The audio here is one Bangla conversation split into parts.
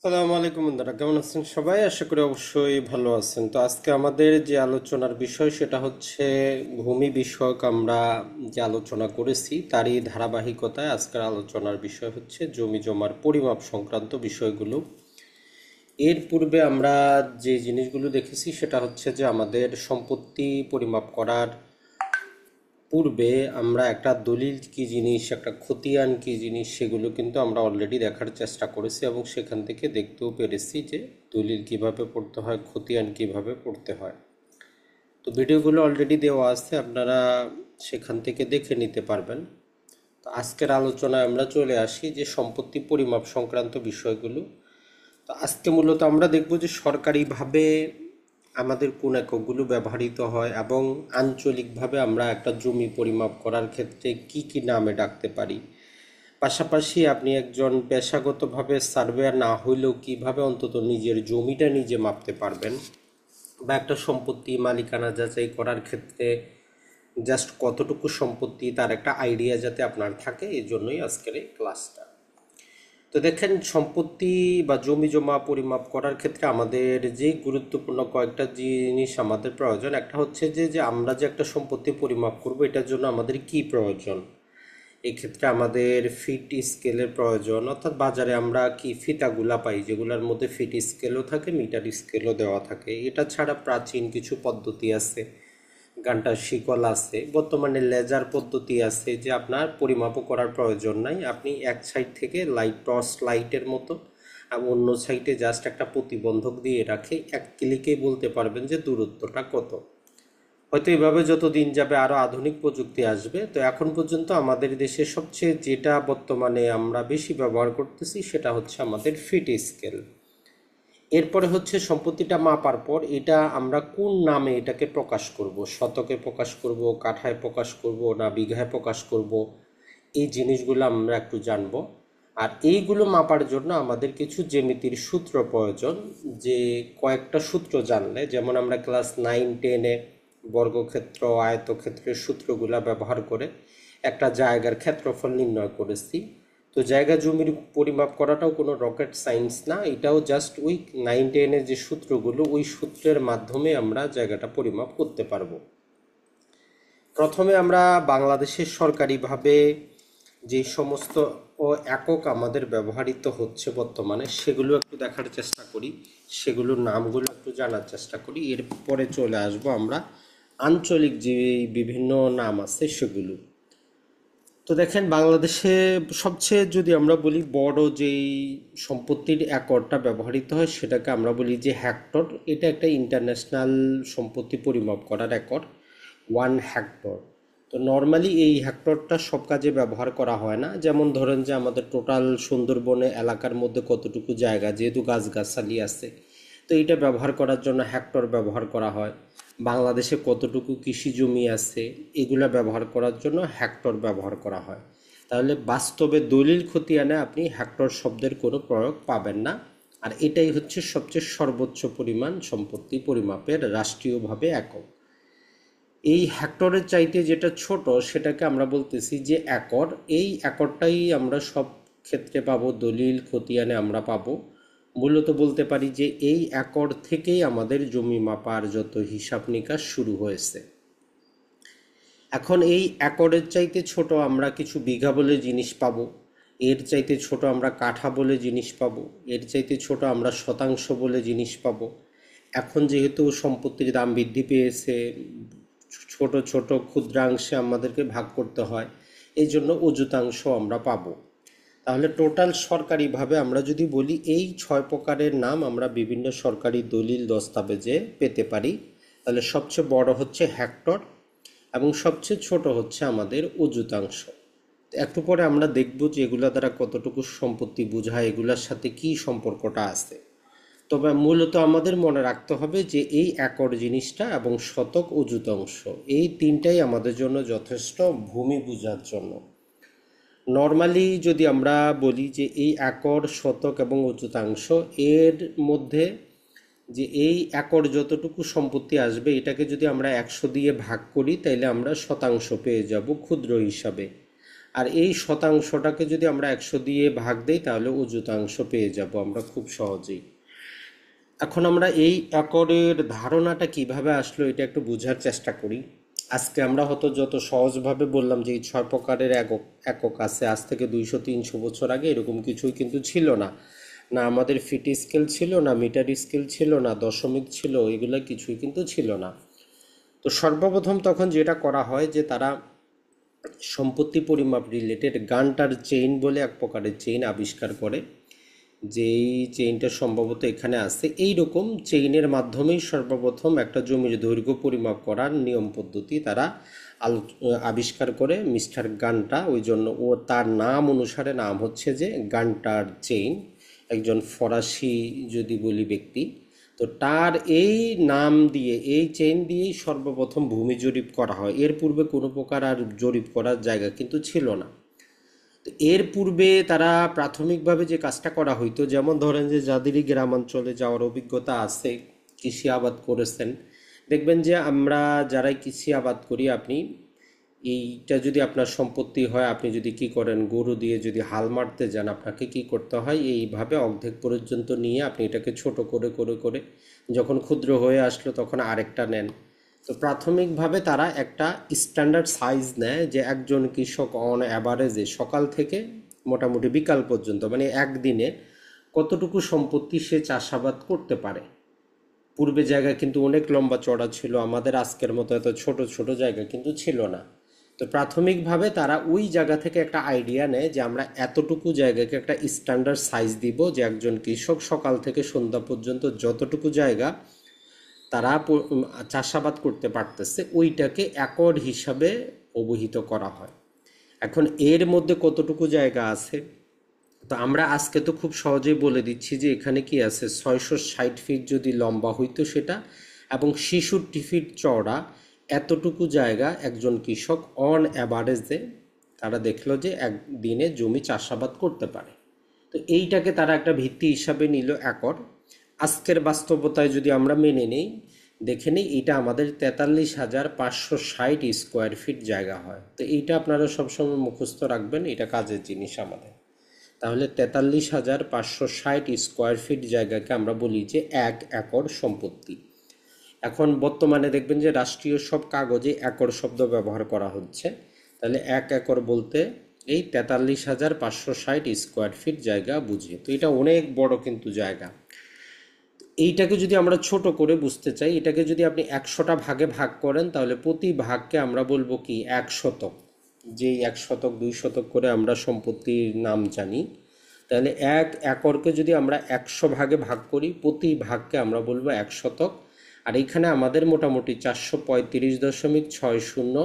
আসসালামু আলাইকুম বন্ধুরা, কেমন আছেন সবাই? আশা করি অবশ্যই ভালো আছেন। তো আজকে আমাদের যে আলোচনার বিষয় সেটা হচ্ছে ভূমি বিষয়ক। আমরা যে আলোচনা করেছি তারই ধারাবাহিকতায় আজকের আলোচনার বিষয় হচ্ছে জমি জমার পরিমাপ সংক্রান্ত বিষয়গুলো। এর পূর্বে আমরা যে জিনিসগুলো দেখেছি সেটা হচ্ছে যে আমাদের সম্পত্তি পরিমাপ করার পূর্বে আমরা একটা দলিল কি জিনিস, একটা খতিয়ান কি জিনিস, সেগুলো কিন্তু আমরা অলরেডি দেখার চেষ্টা করেছি এবং সেখান থেকে দেখতেও পেরেছি যে দলিল কিভাবে পড়তে হয়, খতিয়ান কিভাবে পড়তে হয়। তো ভিডিওগুলো অলরেডি দেওয়া আছে, আপনারা সেখান থেকে দেখে নিতে পারবেন। তো আজকের আলোচনায় আমরা চলে আসি যে সম্পত্তি পরিমাপ সংক্রান্ত বিষয়গুলো। তো আজকে মূলত আমরা দেখব যে সরকারিভাবে আমাদের কোন এককগুলো ব্যবহৃত হয় এবং আঞ্চলিকভাবে আমরা একটা জমি পরিমাপ করার ক্ষেত্রে কি কি নামে ডাকতে পারি। পাশাপাশি আপনি একজন পেশাগতভাবে সার্ভেয়ার না হইলেও কিভাবে অন্তত নিজের জমিটা নিজে মাপতে পারবেন, বা একটা সম্পত্তি মালিকানা যাচাই করার ক্ষেত্রে জাস্ট কতটুকু সম্পত্তি তার একটা আইডিয়া যাতে আপনার থাকে, এই জন্যই আজকের এই ক্লাসটা। তো দেখেন, সম্পত্তি বা জমি জমা পরিমাপ করার ক্ষেত্রে আমাদের যে গুরুত্বপূর্ণ কয়েকটা জিনিস আমাদের প্রয়োজন। একটা হচ্ছে যে যে আমরা যে একটা সম্পত্তি পরিমাপ করব এটার জন্য আমাদের কি প্রয়োজন। এই ক্ষেত্রে আমাদের ফিট স্কেলের প্রয়োজন, অর্থাৎ বাজারে আমরা কি ফিতাগুলা পাই যেগুলোর মধ্যে ফিট স্কেলও থাকে, মিটার স্কেলও দেওয়া থাকে। এটা ছাড়া প্রাচীন কিছু পদ্ধতি আছে, গানটার শিকল আছে, বর্তমানে লেজার পদ্ধতি আছে, যে আপনার পরিমাপও করার প্রয়োজন নাই। আপনি এক সাইড থেকে লাইট, টর্চ লাইটের মতো, আর অন্য সাইডে জাস্ট একটা প্রতিবন্ধক দিয়ে রাখে, এক ক্লিকেই বলতে পারবেন যে দূরত্বটা কত। হয়তো এভাবে যত দিন যাবে আরও আধুনিক প্রযুক্তি আসবে। তো এখন পর্যন্ত আমাদের দেশে সবচেয়ে যেটা বর্তমানে আমরা বেশি ব্যবহার করতেছি সেটা হচ্ছে আমাদের ফিট স্কেল। এরপরে হচ্ছে সম্পত্তিটা মাপার পর এটা আমরা কোন নামে এটাকে প্রকাশ করব, শতকে প্রকাশ করব, কাঠায় প্রকাশ করব, না বিঘায় প্রকাশ করব, এই জিনিসগুলো আমরা একটু জানবো। আর এইগুলো মাপার জন্য আমাদের কিছু জ্যামিতির সূত্র প্রয়োজন, যে কয়েকটা সূত্র জানলে, যেমন আমরা ক্লাস 9-10-এ বর্গক্ষেত্র, আয়তক্ষেত্রের সূত্রগুলা ব্যবহার করে একটা জায়গার ক্ষেত্রফল নির্ণয় করেছি। তো জায়গা জমির পরিমাপ করাটাও কোনো রকেট সায়েন্স না, এটাও জাস্ট ওই 9-10-এর যে সূত্রগুলো, ওই সূত্রের মাধ্যমে আমরা জায়গাটা পরিমাপ করতে পারবো। প্রথমে আমরা বাংলাদেশের সরকারিভাবে যে সমস্ত একক আমাদের ব্যবহৃত হচ্ছে বর্তমানে সেগুলো একটু দেখার চেষ্টা করি, সেগুলোর নামগুলো একটু জানার চেষ্টা করি। এরপরে চলে আসবো আমরা আঞ্চলিক যে বিভিন্ন নাম আছে সেগুলো। তো দেখেন, বাংলাদেশে সবচেয়ে যদি আমরা বলি বড় যেই সম্পত্তির একরটা ব্যবহৃত হয় সেটাকে আমরা বলি যে হেক্টর। এটা একটা ইন্টারন্যাশনাল সম্পত্তি পরিমাপ করার একর, 1 হেক্টর। তো নর্মালি এই হেক্টরটা সব কাজে ব্যবহার করা হয় না। যেমন ধরেন যে আমাদের টোটাল সুন্দরবনে এলাকার মধ্যে কতটুকু জায়গা, যেহেতু গাছগাছালি আছে, তো এটা ব্যবহার করার জন্য হেক্টর ব্যবহার করা হয়। বাংলাদেশে কতটুকু কৃষি জমি আছে, এগুলা ব্যবহার করার জন্য হেক্টর ব্যবহার করা হয়। তাহলে বাস্তবে দলিল খতিয়ানে আপনি হেক্টর শব্দের কোনো প্রয়োগ পাবেন না। আর এটাই হচ্ছে সবচেয়ে সর্বোচ্চ পরিমাণ সম্পত্তি পরিমাপের রাষ্ট্রীয়ভাবে একক। এই হেক্টরের চাইতে যেটা ছোট সেটাকে আমরা বলতেছি যে একর। এই একরটাই আমরা সব ক্ষেত্রে পাবো, দলিল খতিয়ানে আমরা পাবো। মূলত বলতে পারি যে এই একর থেকেই আমাদের জমি মাপার যত হিসাব নিকাশ শুরু হয়েছে। এখন এই একরের চাইতে ছোট আমরা কিছু বিঘা বলে জিনিস পাবো, এর চাইতে ছোট আমরা কাঠা বলে জিনিস পাবো, এর চাইতে ছোট আমরা শতাংশ বলে জিনিস পাবো। এখন যেহেতু সম্পত্তির দাম বৃদ্ধি পেয়েছে, ছোট ছোট ক্ষুদ্রাংশে আমাদেরকে ভাগ করতে হয়, এই জন্য অযুতাংশ আমরা পাবো। তাহলে টোটাল সরকারিভাবে আমরা যদি বলি এই 6 প্রকারের নাম আমরা বিভিন্ন সরকারি দলিল দস্তাবেজে পেতে পারি। তাহলে সবচেয়ে বড় হচ্ছে হেক্টর এবং সবচেয়ে ছোট হচ্ছে আমাদের অযুতাংশ। একটু পরে আমরা দেখব যে এগুলা দ্বারা কতটুকু সম্পত্তি বোঝায়, এগুলার সাথে কি সম্পর্কটা আছে। তবে মূলত আমাদের মনে রাখতে হবে যে এই একর জিনিসটা এবং শতক, অযুতাংশ, এই তিনটাই আমাদের জন্য যথেষ্ট ভূমি বোঝার জন্য। নর্মালি যদি আমরা বলি যে এই একর, শতক এবং অযুতাংশ, এর মধ্যে যে এই একর যতটুকু সম্পত্তি আসবে এটাকে যদি আমরা 100 দিয়ে ভাগ করি তাইলে আমরা শতাংশ পেয়ে যাব ক্ষুদ্র হিসাবে। আর এই শতাংশটাকে যদি আমরা 100 দিয়ে ভাগ দেই তাহলে অযুতাংশ পেয়ে যাব আমরা খুব সহজেই। এখন আমরা এই একরের ধারণাটা কিভাবে আসলো এটা একটু বোঝার চেষ্টা করি। আজকে আমরা হয়তো যত সহজভাবে বললাম যে এই 6 প্রকারের একক একক আছে, আজ থেকে 200-300 বছর আগে এরকম কিছুই কিন্তু ছিল না। না আমাদের ফিট স্কেল ছিল, না মিটার স্কেল ছিল, না দশমিক ছিল, এগুলো কিছুই কিন্তু ছিল না। তো সর্বপ্রথম তখন যেটা করা হয় যে তারা সম্পত্তি পরিমাপ রিলেটেড গান্টার চেইন বলে এক প্রকারের চেইন আবিষ্কার করে, যেই চেইনটা সম্ভবত এখানে আছে। এই রকম চেইনের মাধ্যমেই সর্বপ্রথম একটা জমির দৈর্ঘ্য পরিমাপ করার নিয়ম পদ্ধতি তারা আবিষ্কার করে মিস্টার গান্টা। ওই জন্য ও তার নাম অনুসারে নাম হচ্ছে যে গান্টার চেইন, একজন ফরাসি যদি বলি ব্যক্তি। তো তার এই নাম দিয়ে এই চেইন দিয়েই সর্বপ্রথম ভূমি জরিপ করা হয়। এর পূর্বে কোনো প্রকার আর জরিপ করার জায়গা কিন্তু ছিল না। তো এর পূর্বে তারা প্রাথমিকভাবে যে কাজটা করা হইতো, যেমন ধরেন যে যাদেরই গ্রামাঞ্চলে যাওয়ার অভিজ্ঞতা আছে, কৃষি আবাদ করেছেন, দেখবেন যে আমরা যারাই কৃষি আবাদ করি, আপনি এইটা যদি আপনার সম্পত্তি হয়, আপনি যদি কি করেন, গরু দিয়ে যদি হাল মারতে যান, আপনাকে কি করতে হয়, এইভাবে অর্ধেক পর্যন্ত নিয়ে আপনি এটাকে ছোট করে করে করে যখন ক্ষুদ্র হয়ে আসলো তখন আরেকটা নেন। তো প্রাথমিকভাবে তারা একটা স্ট্যান্ডার্ড সাইজ নেয় যে একজন কৃষক অন অ্যাভারেজে সকাল থেকে মোটামুটি বিকাল পর্যন্ত, মানে একদিনে কতটুকু সম্পত্তি সে চাষাবাদ করতে পারে। পূর্বে জায়গা কিন্তু অনেক লম্বা চড়া ছিল, আমাদের আজকের মতো এত ছোট ছোট জায়গা কিন্তু ছিল না। তো প্রাথমিকভাবে তারা ওই জায়গা থেকে একটা আইডিয়া নেয় যে আমরা এতটুকু জায়গাকে একটা স্ট্যান্ডার্ড সাইজ দিব, যে একজন কৃষক সকাল থেকে সন্ধ্যা পর্যন্ত যতটুকু জায়গা তারা চাষাবাদ করতে পারতেছে ওইটাকে একর হিসাবে অবহিত করা হয়। এখন এর মধ্যে কতটুকু জায়গা আছে, তো আমরা আজকে তো খুব সহজেই বলে দিচ্ছি যে এখানে কি আছে, 660 ফিট যদি লম্বা হইতো সেটা, এবং 66 ফিট চওড়া, এতটুকু জায়গা একজন কৃষক অন অ্যাভারেজে তারা দেখলো যে একদিনে জমি চাষাবাদ করতে পারে। তো এইটাকে তারা একটা ভিত্তি হিসাবে নিল একর। আজকের বাস্তবতায় যদি আমরা মেনে নেই, দেখে নিই, এটা আমাদের 43,560 স্কোয়ার ফিট জায়গা হয়। তো এইটা আপনারা সবসময় মুখস্থ রাখবেন, এটা কাজের জিনিস আমাদের। তাহলে 43,560 স্কোয়ার ফিট জায়গাকে আমরা বলি যে 1 একর সম্পত্তি। এখন বর্তমানে দেখবেন যে রাষ্ট্রীয় সব কাগজে একর শব্দ ব্যবহার করা হচ্ছে। তাহলে 1 একর বলতে এই 43,560 স্কোয়ার ফিট জায়গা বুঝে। তো এটা অনেক বড় কিন্তু জায়গা। এইটাকে যদি আমরা ছোট করে বুঝতে চাই, এটাকে যদি আপনি 100টা ভাগে ভাগ করেন তাহলে প্রতি ভাগকে আমরা বলবো কি 1 শতক। যেই 1 শতক 2 শতক করে আমরা সম্পত্তির নাম জানি, তাহলে 1 একরকে যদি আমরা 100 ভাগে ভাগ করি, প্রতি ভাগকে আমরা বলবো 1 শতক। আর এখানে আমাদের মোটামুটি 435.60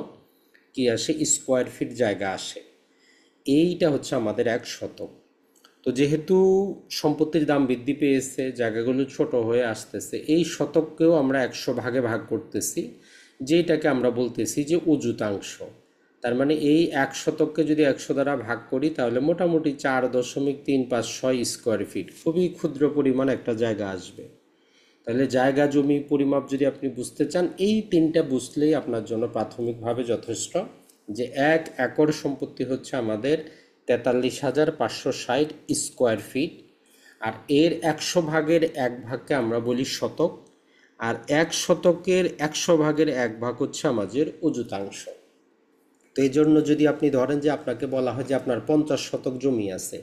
কি আসে, স্কোয়ার ফিট জায়গা আসে। এইটা হচ্ছে আমাদের 1 শতক। তো যেহেতু সম্পত্তির দাম বৃদ্ধি পেয়েছে, জায়গাগুলো ছোট হয়ে আসতেছে, এই শতককেও আমরা 100 ভাগে ভাগ করতেছি, যেটাকে আমরা বলতেছি যে অযুতাংশ। তার মানে এই 1 শতককে যদি 100 দ্বারা ভাগ করি তাহলে মোটামুটি 4.356 স্কোয়ার ফিট, খুবই ক্ষুদ্র পরিমাণ একটা জায়গা আসবে। তাহলে জায়গা জমি পরিমাপ যদি আপনি বুঝতে চান, এই তিনটা বুঝলেই আপনার জন্য প্রাথমিকভাবে যথেষ্ট, যে 1 একর সম্পত্তি হচ্ছে আমাদের 43,560 স্কোয়ার ফিট। আর এর 100 ভাগের 1 ভাগকে আমরা বলি শতক, আর 1 শতকের 100 ভাগের 1 ভাগ হচ্ছে আমাদের অযুতাংশ। তো এই জন্য যদি আপনি ধরেন যে আপনাকে বলা হয় যে আপনার 50 শতক জমি আছে,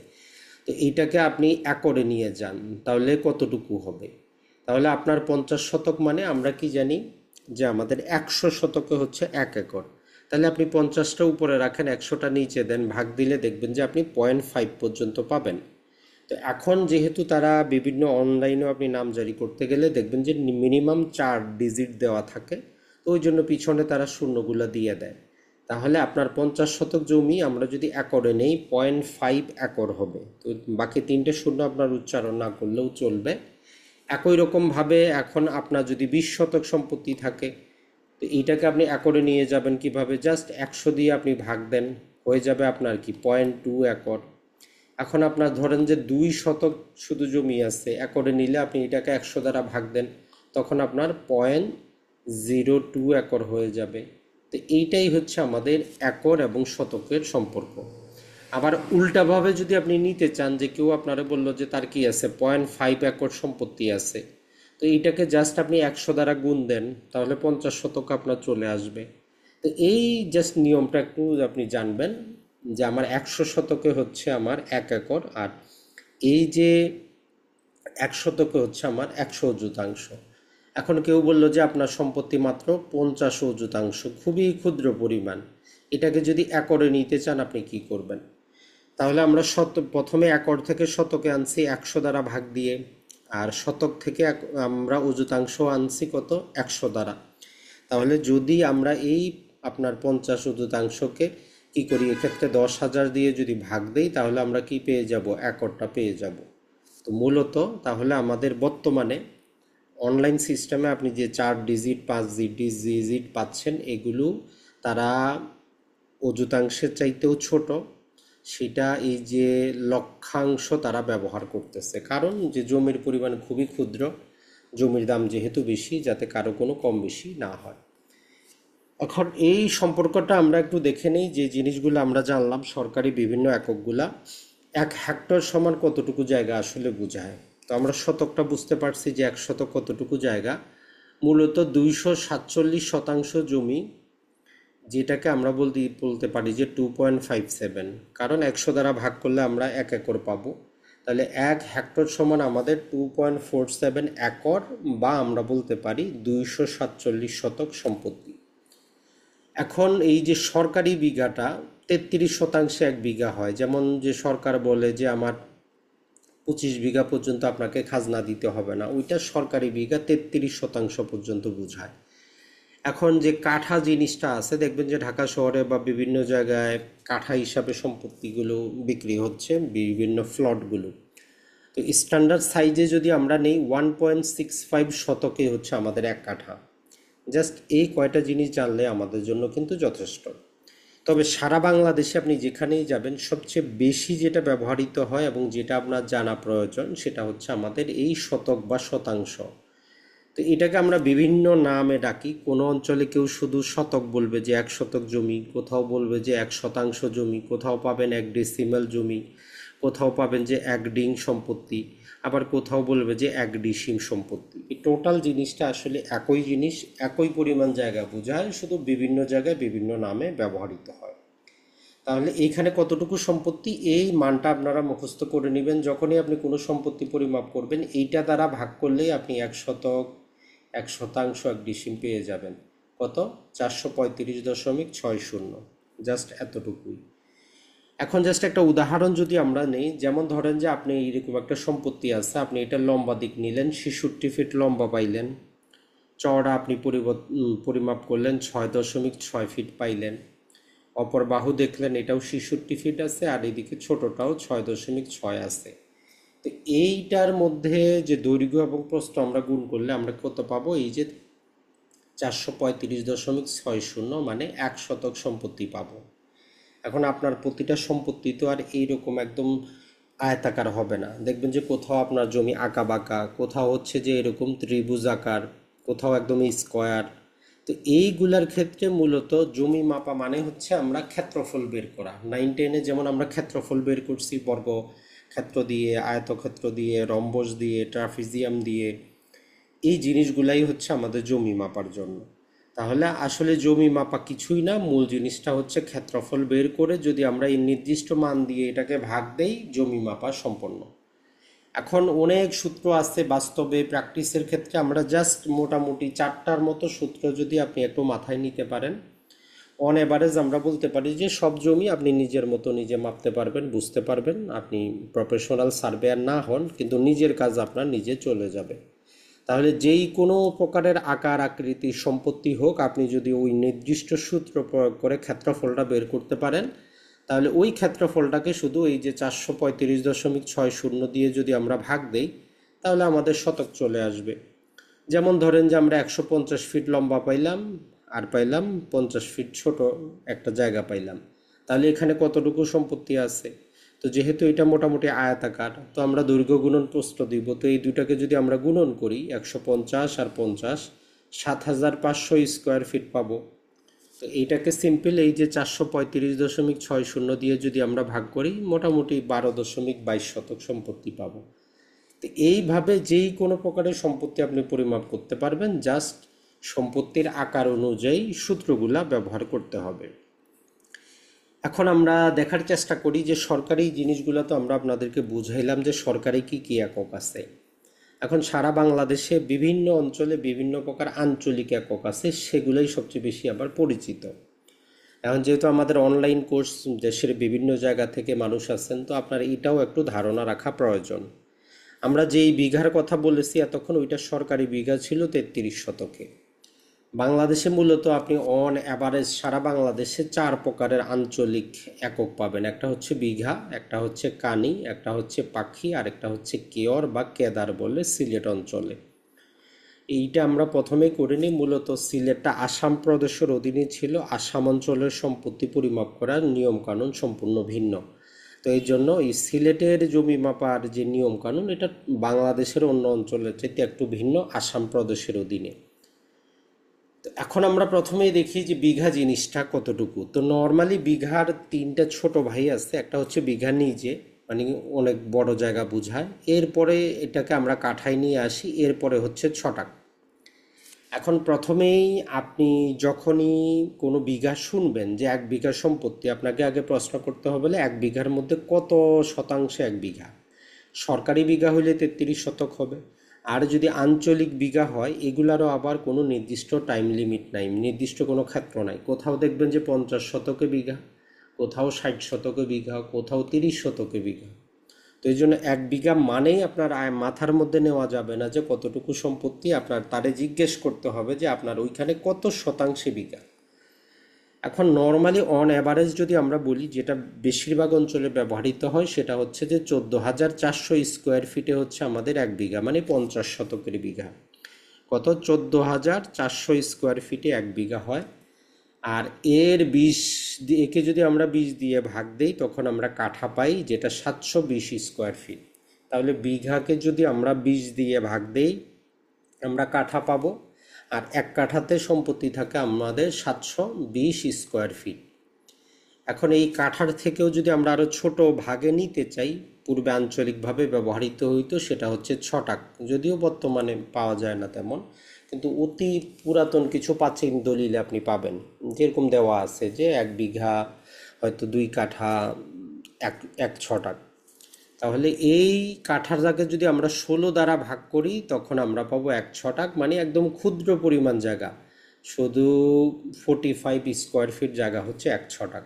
তো এইটাকে আপনি একরে নিয়ে যান, তাহলে কতটুকু হবে? তাহলে আপনার 50 শতক মানে আমরা কি জানি যে আমাদের 100 শতকে হচ্ছে 1 একর। তাহলে আপনি 50টা উপরে রাখেন, 100টা নিচে দেন, ভাগ দিলে দেখবেন যে আপনি 0.5 পর্যন্ত পাবেন। তো এখন যেহেতু তারা বিভিন্ন অনলাইনেও আপনি নাম জারি করতে গেলে দেখবেন যে মিনিমাম 4 ডিজিট দেওয়া থাকে, তো ওই জন্য পিছনে তারা শূন্যগুলো দিয়ে দেয়। তাহলে আপনার 50 শতক জমি আমরা যদি একরে নেই, 0.5 একর হবে। তো বাকি 3টে শূন্য আপনার উচ্চারণ না করলেও চলবে। একই রকমভাবে এখন আপনার যদি 20 শতক সম্পত্তি থাকে, তো এইটাকে আপনি একরে নিয়ে যাবেন কিভাবে? জাস্ট 100 দিয়ে আপনি ভাগ দেন, হয়ে যাবে আপনার কি 0.2 একর। এখন আপনার ধরেন যে 2 শতক শুধু জমি আছে, একরে নিলে আপনি এটাকে 100 দ্বারা ভাগ দেন, তখন আপনার 0.02 একর হয়ে যাবে। তো তো এইটাই হচ্ছে আমাদের একর এবং শতকের সম্পর্ক। আবার উল্টাভাবে যদি আপনি নিতে চান, যে কেউ আপনারা বললো যে তার কি আছে 0.5 একর সম্পত্তি আছে, তো এইটাকে জাস্ট আপনি 100 দ্বারা গুণ দেন, তাহলে 50 শতক আপনার চলে আসবে। তো এই জাস্ট নিয়মটা একটু আপনি জানবেন, যে আমার 100 শতকে হচ্ছে আমার 1 একর, আর এই যে 1 শতকে হচ্ছে আমার 100 অযুতাংশ। এখন কেউ বললো যে আপনার সম্পত্তি মাত্র 50 অযুতাংশ, খুবই ক্ষুদ্র পরিমাণ, এটাকে যদি একরে নিতে চান আপনি কি করবেন? তাহলে আমরা প্রথমে একর থেকে শতকে আনছি 100 দ্বারা ভাগ দিয়ে, আর শতক থেকে আমরা অযুতাংশ আনছি কত, 100 দ্বারা। তাহলে যদি আমরা এই আপনার 50 অযুতাংশকে কি করি, এক্ষেত্রে 10,000 দিয়ে যদি ভাগ দেই, তাহলে আমরা কি পেয়ে যাব, একরটা পেয়ে যাব। তো মূলত তাহলে আমাদের বর্তমানে অনলাইন সিস্টেমে আপনি যে 4 ডিজিট 5 ডিজিট পাচ্ছেন, এগুলো তারা অযুতাংশের চাইতেও ছোট, সেটা এই যে লক্ষাংশ তারা ব্যবহার করতেছে, কারণ যে জমির পরিমাণ খুবই ক্ষুদ্র, জমির দাম যেহেতু বেশি, যাতে কারো কোনো কম বেশি না হয়। এখন এই সম্পর্কটা আমরা একটু দেখে নেই, যে জিনিসগুলো আমরা জানলাম সরকারি বিভিন্ন এককগুলা। 1 হেক্টর সমান কতটুকু জায়গা আসলে বোঝায়। তো আমরা শতকটা বুঝতে পারছি যে 1 শতক কতটুকু জায়গা, মূলত 247 শতাংশ জমি, যেটাকে আমরা বলতে পারি যে 2.57, কারণ 100 দ্বারা ভাগ করলে আমরা 1 একর পাবো। তাহলে 1 হেক্টর সমান আমাদের 2.47 একর, বা আমরা বলতে পারি 247 শতক সম্পত্তি। এখন এই যে সরকারি বিঘাটা 33 শতাংশে 1 বিঘা হয়, যেমন যে সরকার বলে যে আমার 25 বিঘা পর্যন্ত আপনাকে খাজনা দিতে হবে না, ওইটা সরকারি বিঘা 33 শতাংশ পর্যন্ত বোঝায়। এখন যে কাঠা জিনিসটা আছে, দেখবেন যে ঢাকা শহরে বা বিভিন্ন জায়গায় কাঠা হিসাবে সম্পত্তিগুলো বিক্রি হচ্ছে, বিভিন্ন ফ্লটগুলো। তো স্ট্যান্ডার্ড সাইজে যদি আমরা নেই, 1.65 শতকে হচ্ছে আমাদের 1 কাঠা। জাস্ট এই কয়টা জিনিস জানলে আমাদের জন্য কিন্তু যথেষ্ট। তবে সারা বাংলাদেশে আপনি যেখানেই যাবেন, সবচেয়ে বেশি যেটা ব্যবহৃত হয় এবং যেটা আপনার জানা প্রয়োজন, সেটা হচ্ছে আমাদের এই শতক বা শতাংশ। তো এটাকে আমরা বিভিন্ন নামে ডাকি। কোনো অঞ্চলে কেউ শুধু শতক বলবে, যে 1 শতক জমি, কোথাও বলবে যে 1 শতাংশ জমি, কোথাও পাবেন 1 ডেসিমেল জমি, কোথাও পাবেন যে 1 ডিং সম্পত্তি, আবার কোথাও বলবে যে 1 ডিসিম সম্পত্তি। এই টোটাল জিনিসটা আসলে একই জিনিস, একই পরিমাণ জায়গা বোঝায়, শুধু বিভিন্ন জায়গায় বিভিন্ন নামে ব্যবহৃত হয়। তাহলে এইখানে কতটুকু সম্পত্তি, এই মানটা আপনারা মুখস্থ করে নেবেন। যখনই আপনি কোনো সম্পত্তি পরিমাপ করবেন, এইটা দ্বারা ভাগ করলেই আপনি 1 শতক, 1 শতাংশ, 1 ডিসিম পেয়ে যাবেন। কত, 435.60। জাস্ট এতটুকুই। এখন জাস্ট একটা উদাহরণ যদি আমরা নেই, যেমন ধরেন যে আপনি এইরকম একটা সম্পত্তি আছে, আপনি এটা লম্বা দিক নিলেন, 66 ফিট লম্বা পাইলেন, চওড়া আপনি পরিমাপ করলেন 6.6 ফিট পাইলেন, অপর বাহু দেখলেন এটাও 66 ফিট আছে, আর এদিকে ছোটটাও 6.6 আছে। তো এইটার মধ্যে যে দৈর্ঘ্য এবং প্রস্থ আমরা গুণ করলে আমরা কত পাবো, এই যে 435.60, মানে 1 শতক সম্পত্তি পাবো। এখন আপনার প্রতিটা সম্পত্তি তো আর এইরকম একদম আয়তাকার হবে না, দেখবেন যে কোথাও আপনার জমি আঁকা বাঁকা, কোথাও হচ্ছে যে এরকম ত্রিভুজ আকার, কোথাও একদম স্কোয়ার। তো এইগুলার ক্ষেত্রে মূলত জমি মাপা মানে হচ্ছে আমরা ক্ষেত্রফল বের করা। 9-10-এ যেমন আমরা ক্ষেত্রফল বের করছি, বর্গ ক্ষেত্র দিয়ে, আয়তক্ষেত্র দিয়ে, রম্বস দিয়ে, ট্রাফিজিয়াম দিয়ে, এই জিনিসগুলাই হচ্ছে আমাদের জমি মাপার জন্য। তাহলে আসলে জমি মাপা কিছুই না, মূল জিনিসটা হচ্ছে ক্ষেত্রফল বের করে যদি আমরা এই নির্দিষ্ট মান দিয়ে এটাকে ভাগ দেই, জমি মাপা সম্পন্ন। এখন অনেক সূত্র আছে বাস্তবে, প্র্যাকটিসের ক্ষেত্রে আমরা জাস্ট মোটামুটি 4টার মতো সূত্র যদি আপনি একটু মাথায় নিতে পারেন, অন এভারেজ আমরা বলতে পারি যে সব জমি আপনি নিজের মতো নিজে মাপতে পারবেন, বুঝতে পারবেন। আপনি প্রফেশনাল সার্ভেয়ার না হন, কিন্তু নিজের কাজ আপনার নিজে চলে যাবে। তাহলে যেই কোনো প্রকারের আকার আকৃতির সম্পত্তি হোক, আপনি যদি ওই নির্দিষ্ট সূত্র প্রয়োগ করে ক্ষেত্রফলটা বের করতে পারেন, তাহলে ওই ক্ষেত্রফলটাকে শুধু এই যে 435.60 দিয়ে যদি আমরা ভাগ দেই, তাহলে আমাদের শতক চলে আসবে। যেমন ধরেন যে আমরা 150 ফিট লম্বা পাইলাম, আর পাইলাম 50 ফিট ছোট একটা জায়গা পাইলাম, তাহলে এখানে কতটুকু সম্পত্তি আছে। তো যেহেতু এটা মোটামুটি আয়তাকার, তো আমরা দৈর্ঘ্য গুণন প্রস্থ দিব। তো এই দুটাকে যদি আমরা গুণন করি, 150 আর 50, 7,500 স্কোয়ার ফিট পাবো। তো এইটাকে সিম্পল এই যে 435.60 দিয়ে যদি আমরা ভাগ করি মোটামুটি 12.22 শতক সম্পত্তি পাবো। তো এইভাবে যেই কোনো প্রকারের সম্পত্তি আপনি পরিমাপ করতে পারবেন, জাস্ট সম্পত্তির আকার অনুযায়ী সূত্রগুলা ব্যবহার করতে হবে। এখন আমরা দেখার চেষ্টা করি যে সরকারি জিনিসগুলো তো আমরা আপনাদেরকে বুঝাইলাম যে সরকারি কি কি একক আছে। এখন সারা বাংলাদেশে বিভিন্ন অঞ্চলে বিভিন্ন প্রকার আঞ্চলিক একক আছে, সেগুলোই সবচেয়ে বেশি আবার পরিচিত। এখন যেহেতু আমাদের অনলাইন কোর্স, দেশের বিভিন্ন জায়গা থেকে মানুষ আছেন, তো আপনার এটাও একটু ধারণা রাখা প্রয়োজন। আমরা যেই বিঘার কথা বলেছি এতক্ষণ, ওইটা সরকারি বিঘা ছিল 33 শতকে। বাংলাদেশে মূলত আপনি অন অ্যাভারেজ সারা বাংলাদেশে 4 প্রকারের আঞ্চলিক একক পাবেন। একটা হচ্ছে বিঘা, একটা হচ্ছে কানি, একটা হচ্ছে পাখি, আর একটা হচ্ছে কেয়র বা কেদার বলে সিলেট অঞ্চলে। এইটা আমরা প্রথমেই করে নিই। মূলত সিলেটটা আসাম প্রদেশের অধীনে ছিল, আসাম অঞ্চলের সম্পত্তি পরিমাপ করার নিয়মকানুন সম্পূর্ণ ভিন্ন। তো এই জন্য এই সিলেটের জমি মাপার যে নিয়মকানুন, এটা বাংলাদেশের অন্য অঞ্চলের চাইতে একটু ভিন্ন, আসাম প্রদেশের অধীনে। তো এখন আমরা প্রথমেই দেখি যে বিঘা জিনিসটা কতটুকু। তো নর্মালি বিঘার 3টা ছোট ভাই আছে। একটা হচ্ছে বিঘা নিজে, মানে অনেক বড় জায়গা বোঝায়। এরপরে এটাকে আমরা কাঠায় নিয়ে আসি, এরপরে হচ্ছে ছটাক। এখন প্রথমেই আপনি যখনই কোনো বিঘা শুনবেন যে 1 বিঘা সম্পত্তি, আপনাকে আগে প্রশ্ন করতে হবে 1 বিঘার মধ্যে কত শতাংশে 1 বিঘা। সরকারি বিঘা হইলে 33 শতক হবে। আর যদি আঞ্চলিক বিঘা হয়, এগুলারও আবার কোনো নির্দিষ্ট টাইম লিমিট নাই, নির্দিষ্ট কোনো ক্ষেত্র নাই। কোথাও দেখবেন যে 50 শতকে বিঘা, কোথাও 60 শতকে বিঘা, কোথাও 30 শতকে বিঘা। তো এই জন্য 1 বিঘা মানেই আপনার মাথার মধ্যে নেওয়া যাবে না যে কতটুকু সম্পত্তি। আপনার তারে জিজ্ঞেস করতে হবে যে আপনার ওইখানে কত শতাংশে বিঘা। এখন নর্মালি অন অ্যাভারেজ যদি আমরা বলি, যেটা বেশিরভাগ অঞ্চলে ব্যবহৃত হয়, সেটা হচ্ছে যে 14,400 স্কোয়ার ফিটে হচ্ছে আমাদের 1 বিঘা, মানে 50 শতকের বিঘা। কত? 14,400 স্কোয়ার ফিটে 1 বিঘা হয়। আর এর 20 একে যদি আমরা 20 দিয়ে ভাগ দেই, তখন আমরা কাঠা পাই, যেটা 720 স্কোয়ার ফিট। তাহলে বিঘাকে যদি আমরা 20 দিয়ে ভাগ দেই, আমরা কাঠা পাবো। আর 1 কাঠাতে সম্পত্তি থাকে আমাদের 720 স্কোয়ার ফিট। এখন এই কাঠার থেকেও যদি আমরা আরও ছোট ভাগে নিতে চাই, পূর্বে আঞ্চলিকভাবে ব্যবহৃত হইতো, সেটা হচ্ছে ছটাক। যদিও বর্তমানে পাওয়া যায় না তেমন, কিন্তু অতি পুরাতন কিছু প্রাচীন দলিলে আপনি পাবেন, যেরকম দেওয়া আছে যে 1 বিঘা হয়তো 2 কাঠা, এক ছটাক। তাহলে এই কাঠাটাকে যদি আমরা 16 দ্বারা ভাগ করি, তখন আমরা পাবো 1 ছটাক, মানে একদম ক্ষুদ্র পরিমাণ জায়গা, শুধু 45 স্কোয়ার ফিট জায়গা হচ্ছে 1 ছটাক।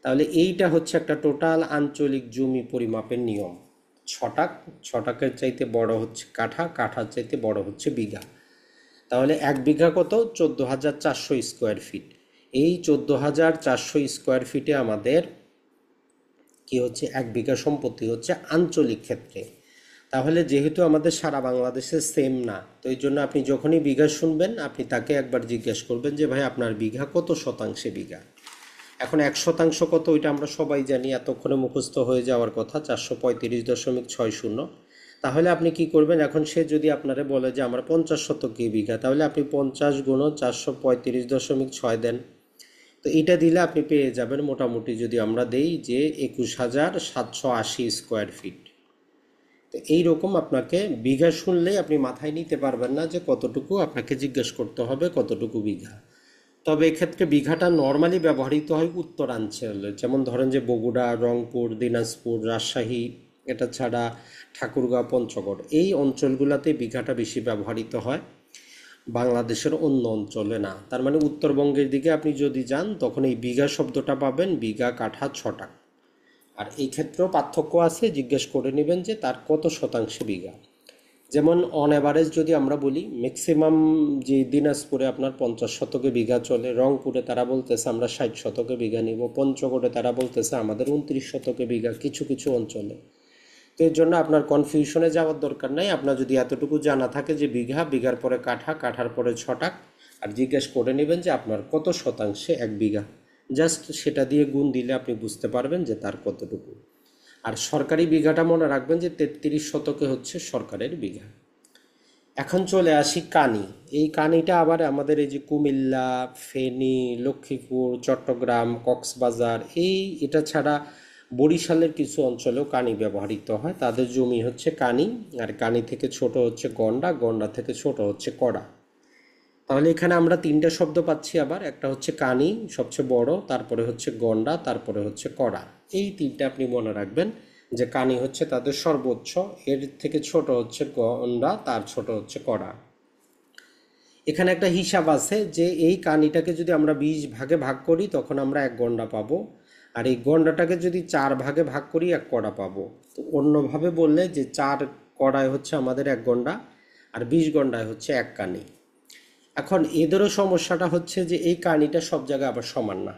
তাহলে এইটা হচ্ছে একটা টোটাল আঞ্চলিক জমি পরিমাপের নিয়ম। ছটাক, ছটাকের চাইতে বড় হচ্ছে কাঠা, কাঠার চাইতে বড় হচ্ছে বিঘা। তাহলে 1 বিঘা কত? 14,400 স্কোয়ার ফিট। এই 14,400 স্কোয়ার ফিটে আমাদের কি হচ্ছে? 1 বিঘা সম্পত্তি হচ্ছে আঞ্চলিক ক্ষেত্রে। তাহলে যেহেতু আমাদের সারা বাংলাদেশে সেম না, তো এই জন্য আপনি যখনই বিঘা শুনবেন, আপনি তাকে একবার জিজ্ঞেস করবেন যে ভাই আপনার বিঘা কত শতাংশে বিঘা। এখন 1 শতাংশ কত, ওইটা আমরা সবাই জানি, এতক্ষণে মুখস্থ হয়ে যাওয়ার কথা, 435.60। তাহলে আপনি কি করবেন? এখন সে যদি আপনারে বলে যে আমার 50 শতকে বিঘা, তাহলে আপনি 50 গুণন 435.6 দেন। তো এটা দিলে আপনি পেয়ে যাবেন মোটামুটি, যদি আমরা দেই যে 21,780 স্কোয়ার ফিট। তো এইরকম আপনাকে বিঘা শুনলেই আপনি মাথায় নিতে পারবেন না যে কতটুকু, আপনাকে জিজ্ঞেস করতে হবে কতটুকু বিঘা। তবে এক্ষেত্রে বিঘাটা নর্মালি ব্যবহৃত হয় উত্তরাঞ্চলে, যেমন ধরেন যে বগুড়া, রংপুর, দিনাজপুর, রাজশাহী, এটা ছাড়া ঠাকুরগাঁও, পঞ্চগড়, এই অঞ্চলগুলোতে বিঘাটা বেশি ব্যবহৃত হয়, বাংলাদেশের অন্য অঞ্চলে না। তার মানে উত্তরবঙ্গের দিকে আপনি যদি যান, তখন এই বিঘা শব্দটা পাবেন বিঘা, কাঠা, ছটাক। আর এই ক্ষেত্রেও পার্থক্য আছে, জিজ্ঞেস করে নেবেন যে তার কত শতাংশে বিঘা। যেমন অন অ্যাভারেজ যদি আমরা বলি, ম্যাক্সিমাম যে দিনাজপুরে আপনার 50 শতকে বিঘা চলে, রংপুরে তারা বলতেছে আমরা 60 শতকে বিঘা নিব, পঞ্চগড়ে তারা বলতেছে আমাদের 29 শতকে বিঘা কিছু কিছু অঞ্চলে। তো এর জন্য আপনার কনফিউশনে যাওয়ার দরকার নাই। আপনার যদি এতটুকু জানা থাকে যে বিঘা, বিঘার পরে কাঠা, কাঠার পরে ছটাক, আর জিজ্ঞেস করে নেবেন যে আপনার কত শতাংশে 1 বিঘা, জাস্ট সেটা দিয়ে গুণ দিলে আপনি বুঝতে পারবেন যে তার কতটুকু। আর সরকারি বিঘাটা মনে রাখবেন যে 33 শতকে হচ্ছে সরকারের বিঘা। এখন চলে আসি কানি। এই কানিটা আবার আমাদের এই যে কুমিল্লা, ফেনী, লক্ষ্মীপুর, চট্টগ্রাম, কক্সবাজার এটা ছাড়া বরিশালের কিছু অঞ্চলেও কানি ব্যবহৃত হয়। তাদের জমি হচ্ছে কানি, আর কানি থেকে ছোট হচ্ছে গন্ডা, গন্ডা থেকে ছোট হচ্ছে কড়া। তাহলে এখানে আমরা তিনটা শব্দ পাচ্ছি আবার, একটা হচ্ছে কানি সবচেয়ে বড়, তারপরে হচ্ছে গন্ডা, তারপরে হচ্ছে কড়া। এই তিনটা আপনি মনে রাখবেন যে কানি হচ্ছে তাদের সর্বোচ্চ, এর থেকে ছোট হচ্ছে গন্ডা, তার ছোট হচ্ছে কড়া। এখানে একটা হিসাব আছে যে এই কানিটাকে যদি আমরা 20 ভাগে ভাগ করি তখন আমরা 1 গন্ডা পাবো, আর এই গন্ডাটাকে যদি 4 ভাগে ভাগ করি 1 কড়া পাবো। তো অন্যভাবে বললে যে 4 কড়ায় হচ্ছে আমাদের 1 গন্ডা, আর 20 গন্ডায় হচ্ছে 1 কানি। এখন এদেরও সমস্যাটা হচ্ছে যে এই কানিটা সব জায়গায় আবার সমান না।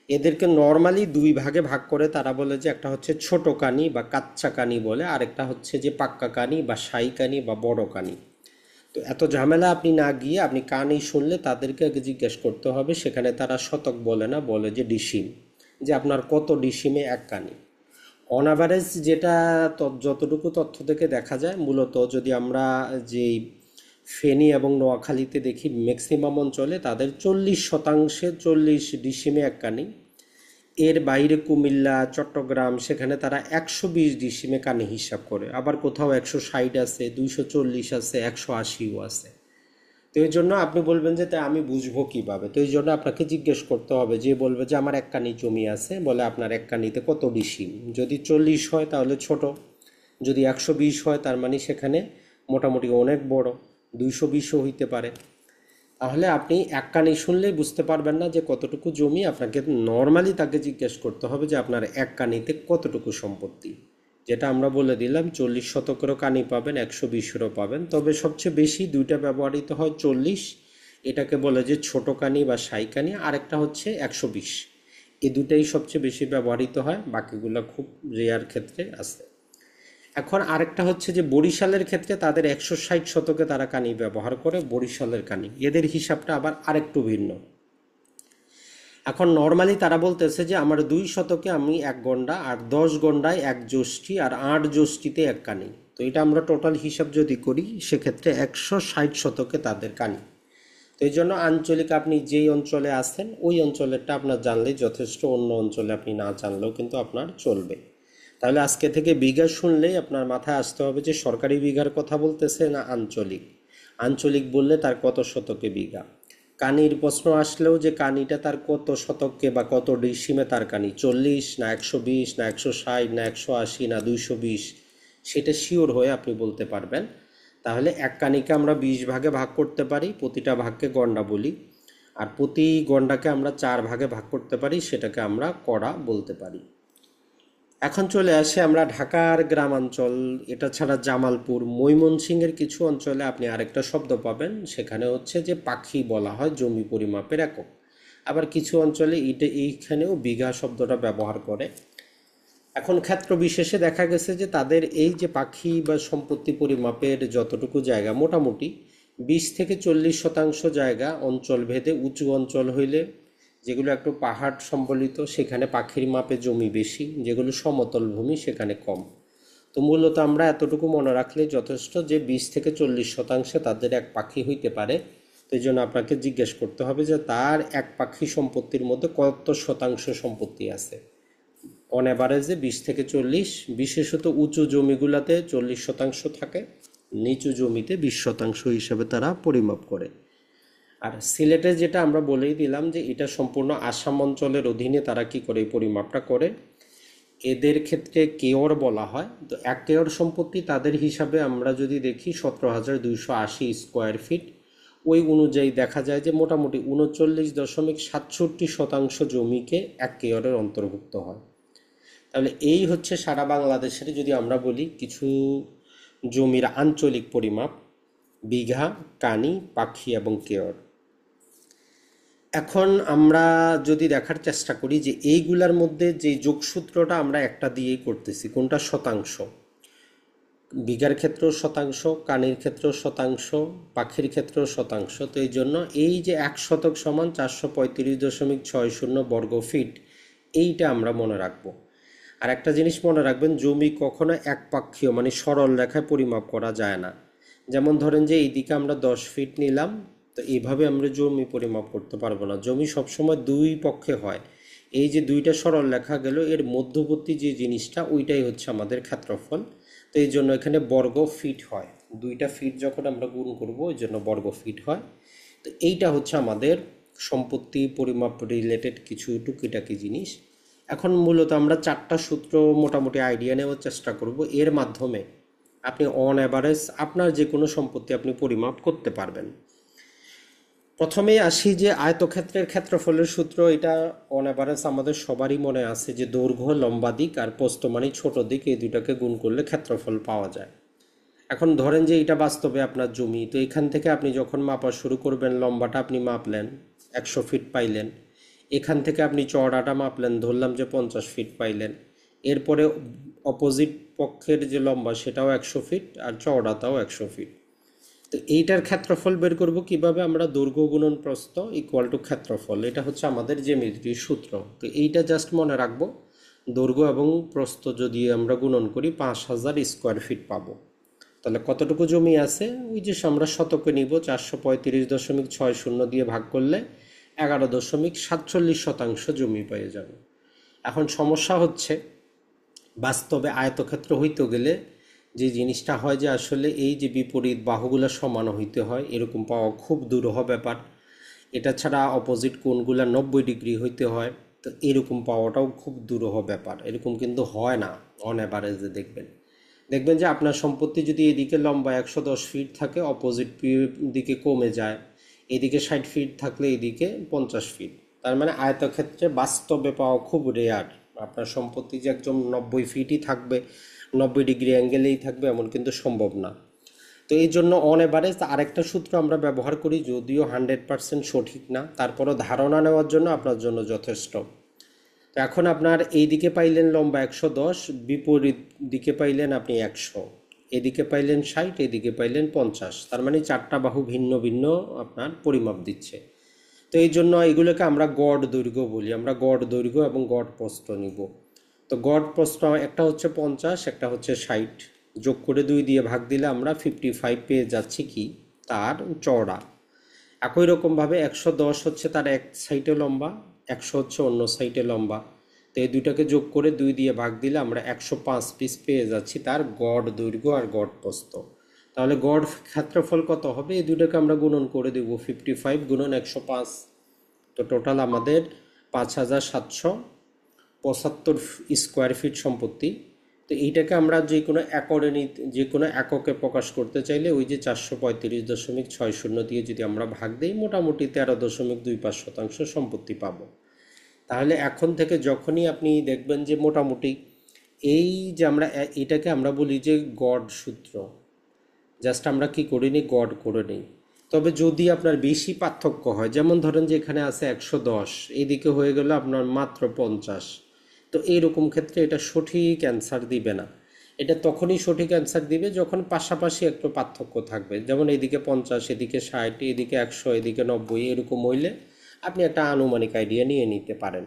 এদেরকে নর্মালি 2 ভাগে ভাগ করে তারা বলে যে একটা হচ্ছে ছোট কানি বা কাচ্চা কানি বলে, আরেকটা হচ্ছে যে পাক্কা কানি বা শাহী কানি বা বড় কানি। তো এত ঝামেলা আপনি না গিয়ে আপনি কানি শুনলে তাদেরকে আগে জিজ্ঞেস করতে হবে, সেখানে তারা শতক বলে না, বলে যে ডিসিম, যে আপনার কত ডিসিমে 1 কানি। অন অ্যাভারেজ যেটা যতটুকু তথ্য থেকে দেখা যায়, মূলত যদি আমরা যেই ফেনী এবং নোয়াখালীতে দেখি ম্যাক্সিমাম অঞ্চলে তাদের 40%, 40 ডিসিমে 1 কানি। এর বাইরে কুমিল্লা, চট্টগ্রাম, সেখানে তারা 120 ডিসিমে কানি হিসাব করে, আবার কোথাও 160 আছে, 240 আছে, 180ও আছে। তো এই জন্য আপনি বলবেন যে তাই আমি বুঝবো কিভাবে, তো এই জন্য আপনাকে জিজ্ঞেস করতে হবে, যে বলবে যে আমার 1 কানি জমি আছে, বলে আপনার 1 কানিতে কত ডিসিম। যদি 40 হয় তাহলে ছোট, যদি 120 হয় তার মানে সেখানে মোটামুটি অনেক বড়, 220ও হইতে পারে। তাহলে আপনি 1 কানি শুনলেই বুঝতে পারবেন না যে কতটুকু জমি। আপনাকে নর্মালি তাকে জিজ্ঞেস করতে হবে যে আপনার 1 কানিতে কতটুকু সম্পত্তি। যেটা আমরা বলে দিলাম 40 শতকেরও কানি পাবেন, 120-এরও পাবেন, তবে সবচেয়ে বেশি দুইটা ব্যবহৃত হয় 40, এটাকে বলে যে ছোট কানি বা সাই কানি, আরেকটা হচ্ছে 120। এই দুটাই সবচেয়ে বেশি ব্যবহৃত হয়, বাকিগুলো খুব রেয়ার ক্ষেত্রে আছে। এখন আরেকটা হচ্ছে যে বরিশালের ক্ষেত্রে তাদের 160 শতকে তারা কানি ব্যবহার করে, বরিশালের কানি এদের হিসাবটা আবার আরেকটু ভিন্ন। এখন নর্মালি তারা বলতেছে যে আমার 2 শতকে আমি 1 গন্ডা, আর 10 গন্ডায় 1 যষ্টি, আর 8 যষ্টিতে 1 কানি। তো এটা আমরা টোটাল হিসাব যদি করি সেক্ষেত্রে 160 শতকে তাদের কানি। তো এই জন্য আঞ্চলিক আপনি যেই অঞ্চলে আছেন ওই অঞ্চলেরটা আপনার জানলেই যথেষ্ট, অন্য অঞ্চলে আপনি না জানলেও কিন্তু আপনার চলবে। তাহলে আজকে থেকে বিঘা শুনলেই আপনার মাথায় আসতে হবে যে সরকারি বিঘার কথা বলতেছে না আঞ্চলিক। আঞ্চলিক বললে তার কত শতকে বিঘা। কানির প্রশ্ন আসলেও যে কানিটা তার কত শতকে বা কত ডিসিমে তার কানি, 40 না 120 না 160 না 180 না 220, সেটা শিওর হয়ে আপনি বলতে পারবেন। তাহলে 1 কানিকে আমরা 20 ভাগে ভাগ করতে পারি, প্রতিটা ভাগকে গন্ডা বলি, আর প্রতি গন্ডাকে আমরা 4 ভাগে ভাগ করতে পারি, সেটাকে আমরা কড়া বলতে পারি। এখন চলে আসি আমরা ঢাকার গ্রামাঞ্চল, এটা ছাড়া জামালপুর, ময়মনসিংহের কিছু অঞ্চলে আপনি আরেকটা শব্দ পাবেন, সেখানে হচ্ছে যে পাখি বলা হয় জমি পরিমাপের একক। আবার কিছু অঞ্চলে এইখানেও বিঘা শব্দটা ব্যবহার করে। এখন ক্ষেত্র বিশেষে দেখা গেছে যে তাদের এই যে পাখি বা সম্পত্তি পরিমাপের যতটুকু জায়গা, মোটামুটি 20 থেকে 40 শতাংশ জায়গা অঞ্চল ভেদে, উঁচু অঞ্চল হইলে, যেগুলো একটু পাহাড় সম্বলিত সেখানে পাখির মাপে জমি বেশি, যেগুলো সমতল ভূমি সেখানে কম। তো মূলত আমরা এতটুকু মনে রাখলে যথেষ্ট যে 20 থেকে 40 শতাংশে তাদের 1 পাখি হইতে পারে। তো এই জন্য আপনাকে জিজ্ঞেস করতে হবে যে তার 1 পাখি সম্পত্তির মধ্যে কত শতাংশ সম্পত্তি আছে। অন অ্যাভারেজে 20 থেকে 40, বিশেষত উঁচু জমিগুলোতে 40 শতাংশ থাকে, নিচু জমিতে 20 শতাংশ হিসেবে তারা পরিমাপ করে। আর সিলেটে যেটা আমরা বলেই দিলাম যে এটা সম্পূর্ণ আসাম অঞ্চলের অধীনে তারা কি করে এই পরিমাপটা করে, এদের ক্ষেত্রে কেয়র বলা হয়। তো 1 কেয়র সম্পত্তি তাদের হিসাবে আমরা যদি দেখি 17,280 স্কোয়ার ফিট, ওই অনুযায়ী দেখা যায় যে মোটামুটি 39.67% জমিকে 1 কেয়রের অন্তর্ভুক্ত হয়। তাহলে এই হচ্ছে সারা বাংলাদেশের যদি আমরা বলি কিছু জমির আঞ্চলিক পরিমাপ: বিঘা, কানি, পাখি এবং কেয়র। এখন আমরা যদি দেখার চেষ্টা করি যে এইগুলার মধ্যে যে যোগসূত্রটা আমরা একটা দিয়েই করতেছি, কোনটা? শতাংশ। বিঘার ক্ষেত্রেও শতাংশ, কানির ক্ষেত্রেও শতাংশ, পাখির ক্ষেত্রেও শতাংশ। তো এই জন্য এই যে 1 শতক সমান 435.60 বর্গ ফিট, এইটা আমরা মনে রাখবো। আর একটা জিনিস মনে রাখবেন, জমি কখনো একপাক্ষীয় মানে সরল রেখায় পরিমাপ করা যায় না। যেমন ধরেন যে এইদিকে আমরা 10 ফিট নিলাম, তো এইভাবে আমরা জমি পরিমাপ করতে পারবো না। জমি সবসময় দুই পক্ষে হয়। এই যে দুইটা সরল লেখা গেল, এর মধ্যবর্তী যে জিনিসটা ওইটাই হচ্ছে আমাদের ক্ষেত্রফল। তো এই জন্য এখানে বর্গ ফিট হয়, দুইটা ফিট যখন আমরা গুণ করব ওই জন্য বর্গ ফিট হয়। তো এইটা হচ্ছে আমাদের সম্পত্তি পরিমাপ রিলেটেড কিছু টুকিটাকি জিনিস। এখন মূলত আমরা 4টা সূত্র মোটামুটি আইডিয়া নেওয়ার চেষ্টা করব, এর মাধ্যমে আপনি অন অ্যাভারেজ আপনার যে কোনো সম্পত্তি আপনি পরিমাপ করতে পারবেন। প্রথমেই আসি যে আয়তক্ষেত্রের ক্ষেত্রফলের সূত্র। এটা অন অ্যাভারেজ আমাদের সবারই মনে আছে যে দৈর্ঘ্য লম্বা দিক আর প্রস্থ মানে ছোট দিক, এই দুটাকে গুণ করলে ক্ষেত্রফল পাওয়া যায়। এখন ধরেন যে এটা বাস্তবে আপনার জমি, তো এখান থেকে আপনি যখন মাপা শুরু করবেন, লম্বাটা আপনি মাপলেন 100 ফিট পাইলেন, এখান থেকে আপনি চওড়াটা মাপলেন, ধরলাম যে 50 ফিট পাইলেন, এরপরে অপোজিট পক্ষের যে লম্বা সেটাও 100 ফিট আর চওড়াটাও 100 ফিট। তো এইটার ক্ষেত্রফল বের করব কিভাবে? আমরা দৈর্ঘ্য গুণন প্রস্থ ইকুয়াল টু ক্ষেত্রফল, এটা হচ্ছে আমাদের জ্যামিতির সূত্র। তো এইটা জাস্ট মনে রাখবো, দৈর্ঘ্য এবং প্রস্থ যদি আমরা গুণন করি 5000 স্কোয়ার ফিট পাবো। তাহলে কতটুকু জমি আছে? ওই যে আমরা শতকে নিব, 435.60 দিয়ে ভাগ করলে 11.47% জমি পেয়ে যাবে। এখন সমস্যা হচ্ছে, বাস্তবে আয়তক্ষেত্র হইতে গেলে যে জিনিসটা হয় যে আসলে এই যে বিপরীত বাহুগুলো সমান হইতে হয়, এরকম পাওয়া খুব দুরূহ ব্যাপার। এটা ছাড়া অপোজিট কোণগুলো 90 ডিগ্রি হইতে হয়, তো এরকম পাওয়াটাও খুব দুরূহ ব্যাপার। এরকম কিন্তু হয় না অন অ্যাভারেজে। দেখবেন যে আপনার সম্পত্তি যদি এদিকে লম্বা 110 ফিট থাকে, অপোজিট দিকে কমে যায়, এদিকে 60 ফিট থাকলে এদিকে 50 ফিট। তার মানে আয়তক্ষেত্রে বাস্তবে পাওয়া খুব রেয়ার। আপনার সম্পত্তি যে একদম 90 ফিটই থাকবে, 90 ডিগ্রি অ্যাঙ্গেলেই থাকবে, এমন কিন্তু সম্ভব না। তো এই জন্য অন এভারেজ আরেকটা সূত্র আমরা ব্যবহার করি, যদিও 100% সঠিক না, তারপরও ধারণা নেওয়ার জন্য আপনার জন্য যথেষ্ট। তো এখন আপনার এই দিকে পাইলেন লম্বা 110, বিপরীত দিকে পাইলেন আপনি 100, এদিকে পাইলেন 60, এদিকে পাইলেন 50, তার মানে 4টা বাহু ভিন্ন ভিন্ন আপনার পরিমাপ দিচ্ছে। তো এই জন্য এগুলোকে আমরা গড় দৈর্ঘ্য বলি। আমরা গড় দৈর্ঘ্য এবং গড় প্রস্থ নিব। তো গড় প্রস্থ একটা হচ্ছে 50, একটা হচ্ছে 60, যোগ করে 2 দিয়ে ভাগ দিলে আমরা 55 পেয়ে যাচ্ছি কি তার চওড়া। একই রকমভাবে 110 হচ্ছে তার এক সাইডে লম্বা, 100 হচ্ছে অন্য সাইডে লম্বা। তো এই দুটাকে যোগ করে 2 দিয়ে ভাগ দিলে আমরা 105 পিস পেয়ে যাচ্ছি তার গড় দৈর্ঘ্য আর গড় প্রস্থ। তাহলে গড় ক্ষেত্রফল কত হবে? এই দুটাকে আমরা গুণন করে দেব, 55 গুণন 105। তো টোটাল আমাদের 5775 স্কোয়ার ফিট সম্পত্তি। তো এইটাকে আমরা যে কোনো এককে প্রকাশ করতে চাইলে ওই যে 435.60 দিয়ে যদি আমরা ভাগ দিই, মোটামুটি 13.25% সম্পত্তি পাবো। তাহলে এখন থেকে যখনই আপনি দেখবেন যে মোটামুটি এই যে আমরা এটাকে আমরা বলি যে গড় সূত্র, জাস্ট আমরা কি করে নিই, গড় করে নিই। তবে যদি আপনার বেশি পার্থক্য হয়, যেমন ধরেন যে এখানে আছে 110, এদিকে হয়ে গেল আপনার মাত্র 50, তো এইরকম ক্ষেত্রে এটা সঠিক অ্যান্সার দিবে না। এটা তখনই সঠিক অ্যান্সার দিবে যখন পাশাপাশি একটু পার্থক্য থাকবে, যেমন এদিকে 50, এদিকে 60, এদিকে 100, এদিকে 90, এরকম হইলে আপনি একটা আনুমানিক আইডিয়া নিয়ে নিতে পারেন।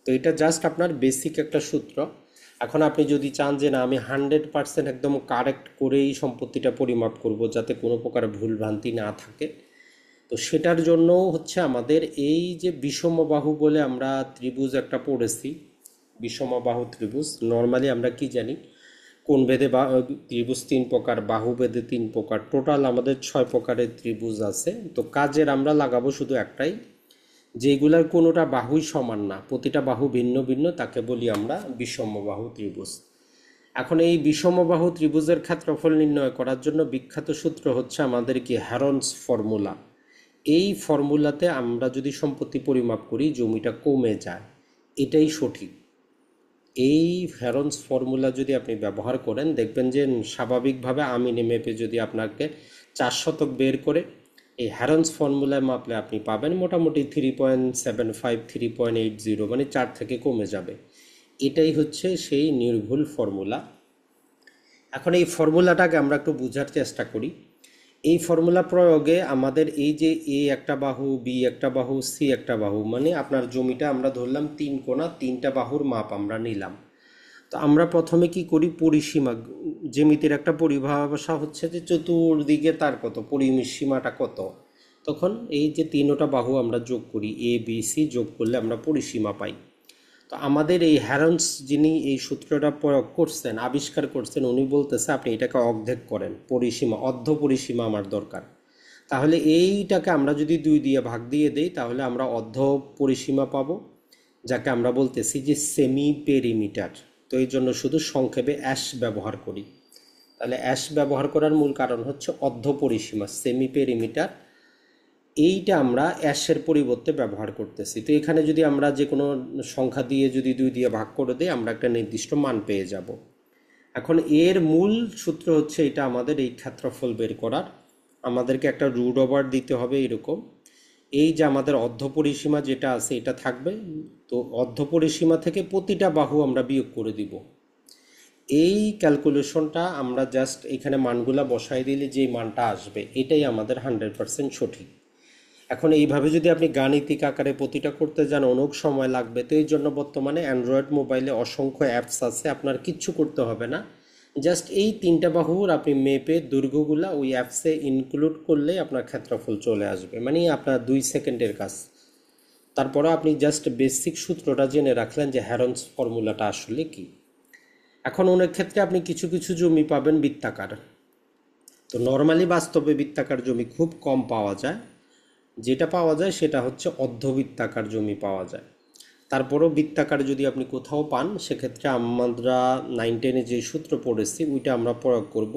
তো এটা জাস্ট আপনার বেসিক একটা সূত্র। এখন আপনি যদি চান যে না আমি 100% একদম কারেক্ট করেই সম্পত্তিটা পরিমাপ করব যাতে কোনো প্রকার ভুলভ্রান্তি না থাকে, তো সেটার জন্যও হচ্ছে আমাদের এই যে বিষমবাহু বলে আমরা ত্রিভুজ একটা পড়েছি, বিষমবাহু ত্রিভুজ। নর্মালি আমরা কি জানি, কোণ ভেদে ত্রিভুজ 3 প্রকার, বাহু ভেদে 3 প্রকার, টোটাল আমাদের 6 প্রকারের ত্রিভুজ আছে। তো কাজের আমরা লাগাবো শুধু একটাই, যেগুলার কোনোটা বাহুই সমান না, প্রতিটা বাহু ভিন্ন ভিন্ন, তাকে বলি আমরা বিষমবাহু ত্রিভুজ। এখন এই বিষমবাহু ত্রিভুজের ক্ষেত্রফল নির্ণয় করার জন্য বিখ্যাত সূত্র হচ্ছে আমাদের কি হ্যারনস ফর্মুলা। এই ফর্মুলাতে আমরা যদি সম্পত্তি পরিমাপ করি জমিটা কমে যায়, এটাই সঠিক। এই হ্যারনস ফর্মুলা যদি আপনি ব্যবহার করেন, দেখবেন যে স্বাভাবিকভাবে আমিনে মেপে যদি আপনাকে 4 শতক বের করে এই হ্যারনস ফর্মুলায় মাপলে আপনি পাবেন মোটামুটি 3.75, 3.80, মানে 4 থেকে কমে যাবে। এটাই হচ্ছে সেই নির্ভুল ফর্মুলা। এখন এই ফর্মুলাটাকে আমরা একটু বোঝার চেষ্টা করি। এই ফর্মুলা প্রয়োগে আমাদের এই যে এ একটা বাহু, বি একটা বাহু, সি একটা বাহু, মানে আপনার জমিটা আমরা ধরলাম 3 কোণা, 3টা বাহুর মাপ আমরা নিলাম। তো তো আমরা প্রথমে কি করি, পরিসীমা, জ্যামিতির একটা পরিভাষা হচ্ছে যে চতুর্দিকে তার কত পরিসীমাটা কত। তখন এই যে তিনটা বাহু আমরা যোগ করি, এ বি সি যোগ করলে আমরা পরিসীমা পাই। তো আমাদের এই হ্যারন্স যিনি এই সূত্রটা প্রয়োগ করছেন, আবিষ্কার করছেন, উনি বলতেছে আপনি এটাকে অর্ধেক করেন, পরিসীমা অর্ধ পরিসীমা আমার দরকার। তাহলে এইটাকে আমরা যদি 2 দিয়ে ভাগ দিয়ে দেই তাহলে আমরা অর্ধ পরিসীমা পাবো, যাকে আমরা বলতেছি যে সেমি পেরিমিটার। তো এই জন্য শুধু সংক্ষেপে অ্যাশ ব্যবহার করি। তাহলে অ্যাশ ব্যবহার করার মূল কারণ হচ্ছে অর্ধ পরিসীমা, সেমি পেরিমিটার, এইটা আমরা অ্যাশের পরিবর্তে ব্যবহার করতেছি। তো এখানে যদি আমরা যে কোনো সংখ্যা দিয়ে যদি 2 দিয়ে ভাগ করে দিই আমরা একটা নির্দিষ্ট মান পেয়ে যাব। এখন এর মূল সূত্র হচ্ছে এটা, আমাদের এই ক্ষেত্রফল বের করার আমাদেরকে একটা রুট ওভার দিতে হবে এরকম। এই যে আমাদের অর্ধপরিসীমা যেটা আছে এটা থাকবে, তো অর্ধপরিসীমা থেকে প্রতিটা বাহু আমরা বিয়োগ করে দিব। এই ক্যালকুলেশনটা আমরা জাস্ট এখানে মানগুলা বসাই দিলে যে মানটা আসবে এটাই আমাদের 100% সঠিক। এখন এইভাবে যদি আপনি গাণিতিক আকারে প্রতিটা করতে যান অনেক সময় লাগবে। তো এই জন্য বর্তমানে অ্যান্ড্রয়েড মোবাইলে অসংখ্য অ্যাপস আছে, আপনার কিচ্ছু করতে হবে না। জাস্ট এই তিনটা বাহুর আপনি মেপে দৈর্ঘ্যগুলা ওই অ্যাপসে ইনক্লুড করলেই আপনার ক্ষেত্রফল চলে আসবে, মানে আপনার 2 সেকেন্ডের কাজ। তারপরে আপনি জাস্ট বেসিক সূত্রটা জেনে রাখলেন যে হ্যারন্স ফর্মুলাটা আসলে কি। এখন অনেক ক্ষেত্রে আপনি কিছু কিছু জমি পাবেন বৃত্তাকার। তো নর্মালি বাস্তবে বৃত্তাকার জমি খুব কম পাওয়া যায়, যেটা পাওয়া যায় সেটা হচ্ছে অর্ধবৃত্তাকার জমি পাওয়া যায়। তারপরেও বৃত্তাকার যদি আপনি কোথাও পান সেক্ষেত্রে আমরা 9-10-এ যে সূত্র পড়েছি ওইটা আমরা প্রয়োগ করব।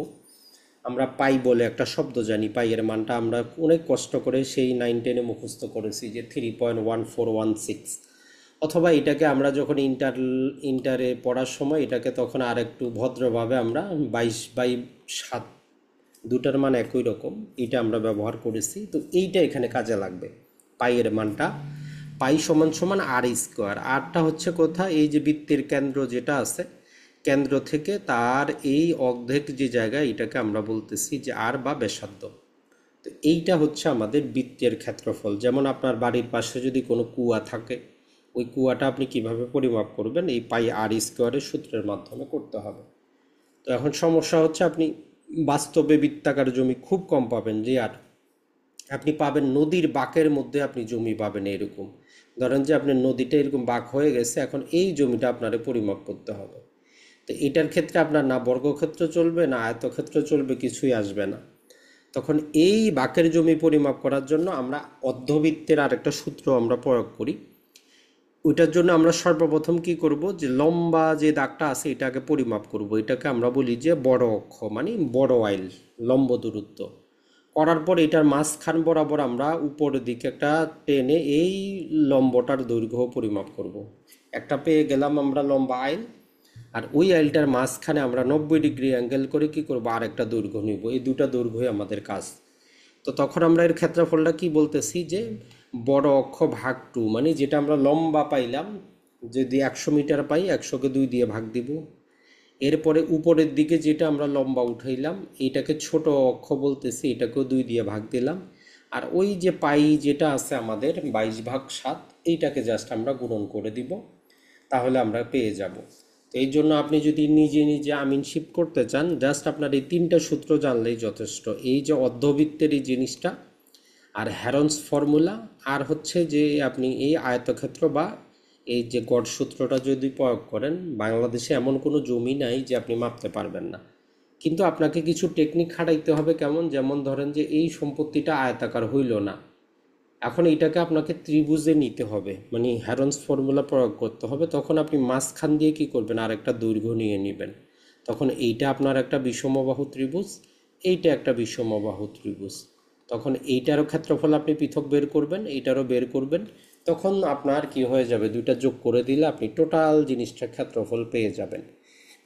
আমরা পাই বলে একটা শব্দ জানি, পাইয়ের মানটা আমরা অনেক কষ্ট করে সেই 9-10-এ মুখস্থ করেছি যে 3.1416। অথবা এটাকে আমরা যখন ইন্টারে পড়ার সময় এটাকে তখন আর একটু ভদ্রভাবে আমরা 22/7, দুটার মান একই রকম, এটা আমরা ব্যবহার করেছি। তো এইটা এখানে কাজে লাগবে, পাইয়ের মানটা, পাই সমান সমান আর স্কোয়ার। আরটা হচ্ছে কোথা, এই যে বৃত্তের কেন্দ্র যেটা আছে, কেন্দ্র থেকে তার এই অর্ধেক যে জায়গা এটাকে আমরা বলতেছি যে আর বা ব্যাসার্ধ। তো এইটা হচ্ছে আমাদের বৃত্তের ক্ষেত্রফল। যেমন আপনার বাড়ির পাশে যদি কোনো কুয়া থাকে, ওই কুয়াটা আপনি কিভাবে পরিমাপ করবেন, এই পাই আর স্কোয়ারের সূত্রের মাধ্যমে করতে হবে। তো এখন সমস্যা হচ্ছে আপনি বাস্তবে বৃত্তাকার জমি খুব কম পাবেন, যে আর আপনি পাবেন নদীর বাঁকের মধ্যে আপনি জমি পাবেন এরকম। ধরেন যে আপনার নদীটা এরকম বাঁক হয়ে গেছে, এখন এই জমিটা আপনারে পরিমাপ করতে হবে। তো এটার ক্ষেত্রে আপনার না বর্গক্ষেত্র চলবে না আয়তক্ষেত্র চলবে, কিছুই আসবে না। তখন এই বাঁকের জমি পরিমাপ করার জন্য আমরা অর্ধবৃত্তের আরেকটা সূত্র আমরা প্রয়োগ করি। ওইটার জন্য আমরা সর্বপ্রথম কি করব, যে লম্বা যে দাগটা আছে এটাকে পরিমাপ করব। এটাকে আমরা বলি যে বড় অক্ষ, মানে বড় আইল, লম্ব দূরত্ব। করার পর এটার মাঝখান বরাবর আমরা উপরের দিকে একটা টেনে এই লম্বটার দৈর্ঘ্য পরিমাপ করব। একটা পেয়ে গেলাম আমরা লম্বা আইল, আর ওই আইলটার মাঝখানে আমরা 90 ডিগ্রি অ্যাঙ্গেল করে কি করব, আর একটা দৈর্ঘ্য নিব। এই দুটা দৈর্ঘ্যই আমাদের কাজ। তো তখন আমরা এর ক্ষেত্রফলটা কি বলতেছি, যে বড় অক্ষ ভাগ 2, মানে যেটা আমরা লম্বা পাইলাম, যদি 100 মিটার পাই 100-কে 2 দিয়ে ভাগ দিব। এরপরে উপরের দিকে যেটা আমরা লম্বা উঠাইলাম এটাকে ছোট অক্ষ বলতেছি, এটাকেও 2 দিয়ে ভাগ দিলাম। আর ওই যে পাই যেটা আছে আমাদের 22/7, এইটাকে জাস্ট আমরা গুণন করে দিব, তাহলে আমরা পেয়ে যাব। তো এই জন্য আপনি যদি নিজে নিজে আমিনশিপ করতে চান, জাস্ট আপনার এই তিনটা সূত্র জানলেই যথেষ্ট। এই যে অর্ধবৃত্তের এই জিনিসটা, আর হ্যারন্স ফর্মুলা, আর হচ্ছে যে আপনি এই আয়তক্ষেত্র বা এই যে গড় সূত্রটা যদি প্রয়োগ করেন, বাংলাদেশে এমন কোনো জমি নাই যে আপনি মাপতে পারবেন না। কিন্তু আপনাকে কিছু টেকনিক খাটাইতে হবে, কেমন, যেমন ধরেন যে এই সম্পত্তিটা আয়তাকার হইল না, এখন এইটাকে আপনাকে ত্রিভুজে নিতে হবে, মানে হ্যারন্স ফর্মুলা প্রয়োগ করতে হবে। তখন আপনি মাঝখান দিয়ে কি করবেন, আর একটা দৈর্ঘ্য নিয়ে নেবেন। তখন এইটা আপনার একটা বিষমবাহু ত্রিভুজ, এইটা একটা বিষমবাহু ত্রিভুজ। তখন এইটারও ক্ষেত্রফল আপনি পৃথক বের করবেন, এইটারও বের করবেন। তখন আপনার কি হয়ে যাবে, দুইটা যোগ করে দিলে আপনি টোটাল জিনিসটার ক্ষেত্রফল পেয়ে যাবেন।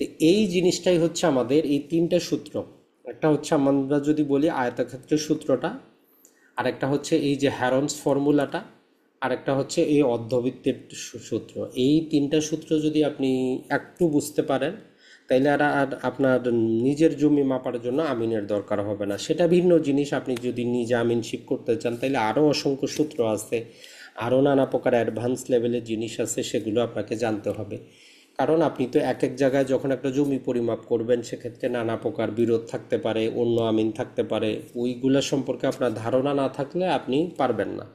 তো এই জিনিসটাই হচ্ছে আমাদের এই তিনটা সূত্র। একটা হচ্ছে আমরা যদি বলি আয়তক্ষেত্রের সূত্রটা, আরেকটা হচ্ছে এই যে হ্যারন্স ফর্মুলাটা, আরেকটা হচ্ছে এই অর্ধবৃত্তের সূত্র। এই তিনটা সূত্র যদি আপনি একটু বুঝতে পারেন তাইলে আর আপনার নিজের জমি মাপার জন্য আমিনের দরকার হবে না। সেটা ভিন্ন জিনিস, আপনি যদি নিজে আমিনশিপ করতে চান তাইলে আরও অসংখ্য সূত্র আছে, আরও নানা প্রকার অ্যাডভান্স লেভেলের জিনিস আছে, সেগুলো আপনাকে জানতে হবে। কারণ আপনি তো এক এক জায়গায় যখন একটা জমি পরিমাপ করবেন সেক্ষেত্রে নানা প্রকার বিরোধ থাকতে পারে, অন্য আমিন থাকতে পারে, ওইগুলা সম্পর্কে আপনার ধারণা না থাকলে আপনি পারবেন না।